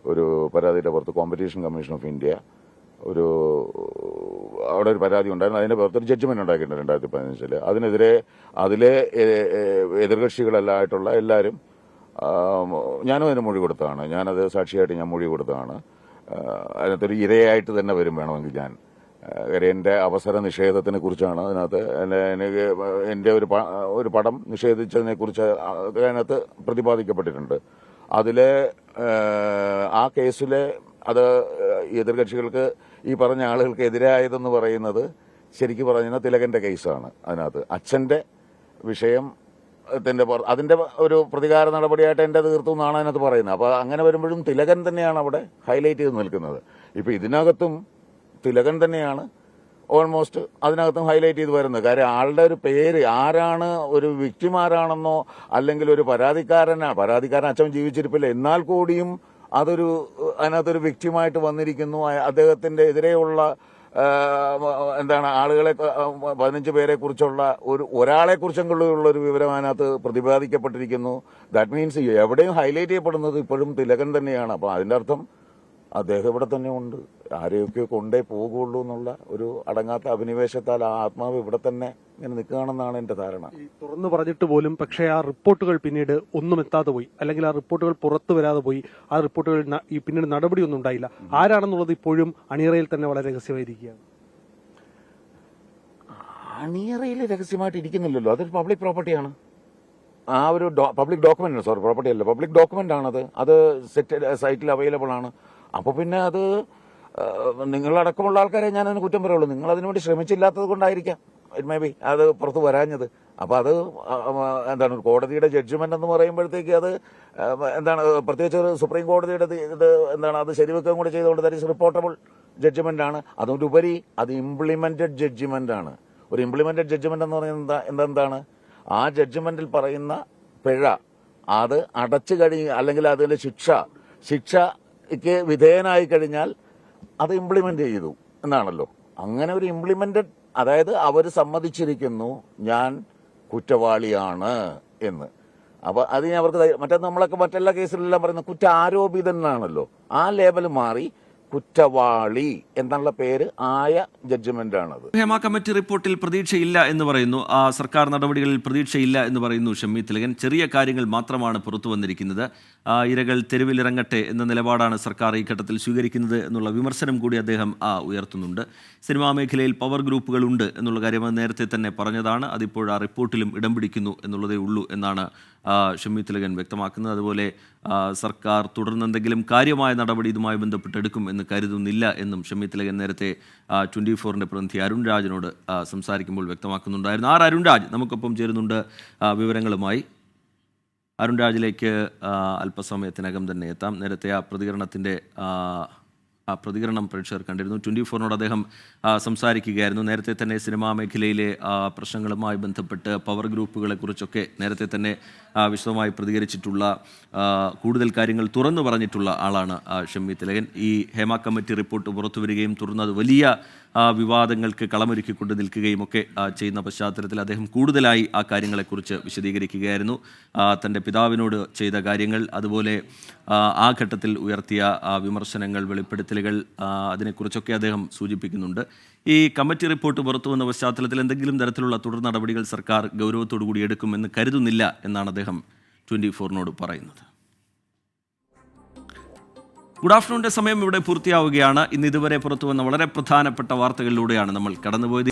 ഒരു പരാതിയുടെ പുറത്ത് കോമ്പറ്റീഷൻ കമ്മീഷൻ ഓഫ് ഇന്ത്യ അവിടെ ഒരു പരാതി ഉണ്ടായിരുന്നു. അതിന്റെ പുറത്തൊരു ജഡ്ജ്മെന്റ് ഉണ്ടാക്കിയിട്ടുണ്ട് 2015. അതിനെതിരെ അതിലെ എതിർകക്ഷികളെല്ലായിട്ടുള്ള എല്ലാവരും, ഞാനും അതിന് മൊഴി കൊടുത്തതാണ്. ഞാനത് സാക്ഷിയായിട്ട് ഞാൻ മൊഴി കൊടുത്തതാണ്. അതിനകത്തൊരു ഇരയായിട്ട് തന്നെ വരും വേണമെങ്കിൽ ഞാൻ. എന്റെ അവസര നിഷേധത്തിനെ കുറിച്ചാണ് അതിനകത്ത് എനിക്ക് എന്റെ ഒരു പടം നിഷേധിച്ചതിനെ കുറിച്ച് അതിനകത്ത് പ്രതിപാദിക്കപ്പെട്ടിട്ടുണ്ട്. അതിലെ ആ കേസിലെ അത് എതിർകക്ഷികൾക്ക്, ഈ പറഞ്ഞ ആളുകൾക്ക് എതിരായതെന്ന് പറയുന്നത് ശരിക്കും പറഞ്ഞാൽ തിലകൻ്റെ കേസാണ് അതിനകത്ത്. അച്ഛൻ്റെ വിഷയം അതിൻ്റെ ഒരു പ്രതികാര നടപടിയായിട്ട് എൻ്റെ തീർത്തു എന്നാണ് അതിനകത്ത് പറയുന്നത്. അപ്പോൾ അങ്ങനെ വരുമ്പോഴും തിലകൻ തന്നെയാണ് അവിടെ ഹൈലൈറ്റ് ചെയ്ത് നിൽക്കുന്നത്. ഇപ്പോൾ ഇതിനകത്തും തിലകൻ തന്നെയാണ് ഓൾമോസ്റ്റ് അതിനകത്തും ഹൈലൈറ്റ് ചെയ്ത് വരുന്നത്. കാര്യം ആളുടെ ഒരു പേര് ആരാണ്, ഒരു വിക്ടിം ആരാണെന്നോ അല്ലെങ്കിൽ ഒരു പരാതിക്കാരൻ അച്ഛൻ ജീവിച്ചിരിപ്പില്ല, എന്നാൽ കൂടിയും അതിനകത്തൊരു വിക്ടിമായിട്ട് വന്നിരിക്കുന്നു. അദ്ദേഹത്തിൻ്റെ എതിരെയുള്ള ആളുകളെ 15 പേരെ കുറിച്ചുള്ള ഒരാളെ കുറിച്ചുള്ള ഒരു വിവരം അതിനകത്ത് പ്രതിപാദിക്കപ്പെട്ടിരിക്കുന്നു. ദാറ്റ് മീൻസ് എവിടെയും ഹൈലൈറ്റ് ചെയ്യപ്പെടുന്നത് ഇപ്പോഴും തിലകൻ തന്നെയാണ്. അപ്പോൾ അതിൻ്റെ അർത്ഥം അദ്ദേഹം ഇവിടെ തന്നെ ഉണ്ട്, ആരെയൊക്കെ കൊണ്ടേ പോകുള്ളൂ എന്നുള്ള ഒരു അടങ്ങാത്ത അഭിനിവേശത്താൽ ആ ആത്മാവ് ഇവിടെ തന്നെ ഇങ്ങനെ നിൽക്കുകയാണെന്നാണ് എൻ്റെ ധാരണ. തുറന്നു പറഞ്ഞിട്ട് പോലും പക്ഷേ ആ റിപ്പോർട്ടുകൾ പിന്നീട് ഒന്നും എത്താതെ പോയി, അല്ലെങ്കിൽ ആ റിപ്പോർട്ടുകൾ പുറത്തു വരാതെ പോയി. ആ റിപ്പോർട്ടുകൾ പിന്നീട് നടപടിയൊന്നും ഉണ്ടായില്ല. ആരാണെന്നുള്ളത് ഇപ്പോഴും അണിയറയിൽ തന്നെ വളരെ രഹസ്യമായിരിക്കുകയാണ്. അണിയറയിൽ രഹസ്യമായിട്ട് ഇരിക്കുന്നില്ലല്ലോ, അതൊരു പബ്ലിക് പ്രോപ്പർട്ടിയാണ്. ആ ഒരു പബ്ലിക് ഡോക്യുമെന്റ്, സോറി പ്രോപ്പർട്ടി അല്ല, പബ്ലിക് ഡോക്യുമെന്റ് ആണത്. അത് സൈറ്റിൽ അവൈലബിൾ ആണ്. അപ്പോൾ പിന്നെ അത് നിങ്ങളടക്കമുള്ള ആൾക്കാരെ ഞാൻ അതിന് കുറ്റം പറയുള്ളൂ. നിങ്ങൾ അതിനുവേണ്ടി ശ്രമിച്ചില്ലാത്തത് കൊണ്ടായിരിക്കാം ഇറ്റ് മേ ബി അത് പുറത്ത് വരാഞ്ഞത്. അപ്പോൾ അത് കോടതിയുടെ ജഡ്ജ്മെന്റ് എന്ന് പറയുമ്പോഴത്തേക്ക് അത് പ്രത്യേകിച്ച് ഒരു സുപ്രീം കോടതിയുടെ അത് ശരിവെക്കുകയും കൂടെ ചെയ്തുകൊണ്ട് ദാറ്റ് ഈസ് റിപ്പോർട്ടബിൾ ജഡ്ജ്മെന്റ് ആണ്. അതുകൊണ്ടുപരി അത് ഇംപ്ലിമെന്റഡ് ജഡ്ജ്മെന്റ് ആണ്. ഒരു ഇംപ്ലിമെന്റഡ് ജഡ്ജ്മെന്റ് എന്ന് പറയുന്നത് എന്താണ്? ആ ജഡ്ജ്മെന്റിൽ പറയുന്ന പിഴ അത് അടച്ചു അല്ലെങ്കിൽ അതിന്റെ ശിക്ഷയ്ക്ക് വിധേയനായി കഴിഞ്ഞാൽ അത് ഇംപ്ലിമെന്റ് ചെയ്തു എന്നാണല്ലോ. അങ്ങനെ ഒരു ഇംപ്ലിമെന്റഡ്, അതായത് അവർ സമ്മതിച്ചിരിക്കുന്നു ഞാൻ കുറ്റവാളിയാണ് എന്ന്. അപ്പോൾ അതിന് അവർക്ക് നമ്മളൊക്കെ മറ്റെല്ലാ കേസിലെല്ലാം പറയുന്നത് കുറ്റാരോപിതനാണല്ലോ. ആ ലേബൽ മാറി കുറ്റവാളി എന്നുള്ള പേര് ആയ ജഡ്ജ്മെന്റ് ആണത്. ഹേമ കമ്മിറ്റി റിപ്പോർട്ടിൽ പ്രതീക്ഷയില്ല എന്ന് പറയുന്നു, സർക്കാർ നടപടികളിൽ പ്രതീക്ഷയില്ല എന്ന് പറയുന്നു ഷമ്മി തിലകൻ. ചെറിയ കാര്യങ്ങൾ മാത്രമാണ് പുറത്തു വന്നിരിക്കുന്നത്. ഇരകൾ തെരുവിലിറങ്ങട്ടെ എന്ന നിലപാടാണ് സർക്കാർ ഈ ഘട്ടത്തിൽ സ്വീകരിക്കുന്നത് എന്നുള്ള വിമർശനം കൂടി അദ്ദേഹം ഉയർത്തുന്നുണ്ട്. സിനിമാ മേഖലയിൽ പവർ ഗ്രൂപ്പുകൾ ഉണ്ട് എന്നുള്ള കാര്യം നേരത്തെ തന്നെ പറഞ്ഞതാണ്. അതിപ്പോൾ ആ റിപ്പോർട്ടിലും ഇടം പിടിക്കുന്നു എന്നുള്ളതേ ഉള്ളൂ എന്നാണ് ഷമ്മി തിലകൻ വ്യക്തമാക്കുന്നത്. അതുപോലെ സർക്കാർ തുടർന്നെന്തെങ്കിലും കാര്യമായ നടപടി ഇതുമായി ബന്ധപ്പെട്ട് എടുക്കും എന്ന് കരുതുന്നില്ല എന്നും ഷമ്മി തിലകൻ നേരത്തെ 24-ന്റെ പ്രതിനിധി അരുൺ രാജിനോട് സംസാരിക്കുമ്പോൾ വ്യക്തമാക്കുന്നുണ്ടായിരുന്നു. അരുൺ രാജ് നമുക്കൊപ്പം ചേരുന്നുണ്ട് വിവരങ്ങളുമായി. അരുൺ രാജിലേക്ക് അല്പസമയത്തിനകം തന്നെ എത്താം. നേരത്തെ ആ പ്രതികരണം പ്രേക്ഷകർ കണ്ടിരുന്നു. 24-നോട് അദ്ദേഹം സംസാരിക്കുകയായിരുന്നു. നേരത്തെ തന്നെ സിനിമാ മേഖലയിലെ പ്രശ്നങ്ങളുമായി ബന്ധപ്പെട്ട് പവർ ഗ്രൂപ്പുകളെ കുറിച്ചൊക്കെ നേരത്തെ തന്നെ വിശദമായി പ്രതികരിച്ചിട്ടുള്ള, കൂടുതൽ കാര്യങ്ങൾ തുറന്നു പറഞ്ഞിട്ടുള്ള ആളാണ് ഷമ്മി തിലകൻ. ഈ ഹേമ കമ്മിറ്റി റിപ്പോർട്ട് പുറത്തു വരികയും തുടർന്ന് അത് വലിയ വിവാദങ്ങൾക്ക് കളമൊരുക്കിക്കൊണ്ട് നിൽക്കുകയും ഒക്കെ ചെയ്യുന്ന പശ്ചാത്തലത്തിൽ അദ്ദേഹം കൂടുതലായി ആ കാര്യങ്ങളെക്കുറിച്ച് വിശദീകരിക്കുകയായിരുന്നു. തൻ്റെ പിതാവിനോട് ചെയ്ത കാര്യങ്ങൾ, അതുപോലെ ആ ഘട്ടത്തിൽ ഉയർത്തിയ വിമർശനങ്ങൾ, വെളിപ്പെടുത്തലുകൾ, അതിനെക്കുറിച്ചൊക്കെ അദ്ദേഹം സൂചിപ്പിക്കുന്നുണ്ട്. ഈ കമ്മിറ്റി റിപ്പോർട്ട് പുറത്തു വന്ന പശ്ചാത്തലത്തിൽ എന്തെങ്കിലും തരത്തിലുള്ള തുടർ നടപടികൾ സർക്കാർ ഗൗരവത്തോടു കൂടി എടുക്കുമെന്ന് കരുതുന്നില്ല എന്നാണ് അദ്ദേഹം 24-നോട് പറയുന്നത്. ഗുഡ് ആഫ്റ്റർനൂണിൻ്റെ സമയം ഇവിടെ പൂർത്തിയാവുകയാണ്. ഇന്ന് ഇതുവരെ പുറത്തു വന്ന വളരെ പ്രധാനപ്പെട്ട വാർത്തകളിലൂടെയാണ് നമ്മൾ കടന്നുപോയത്.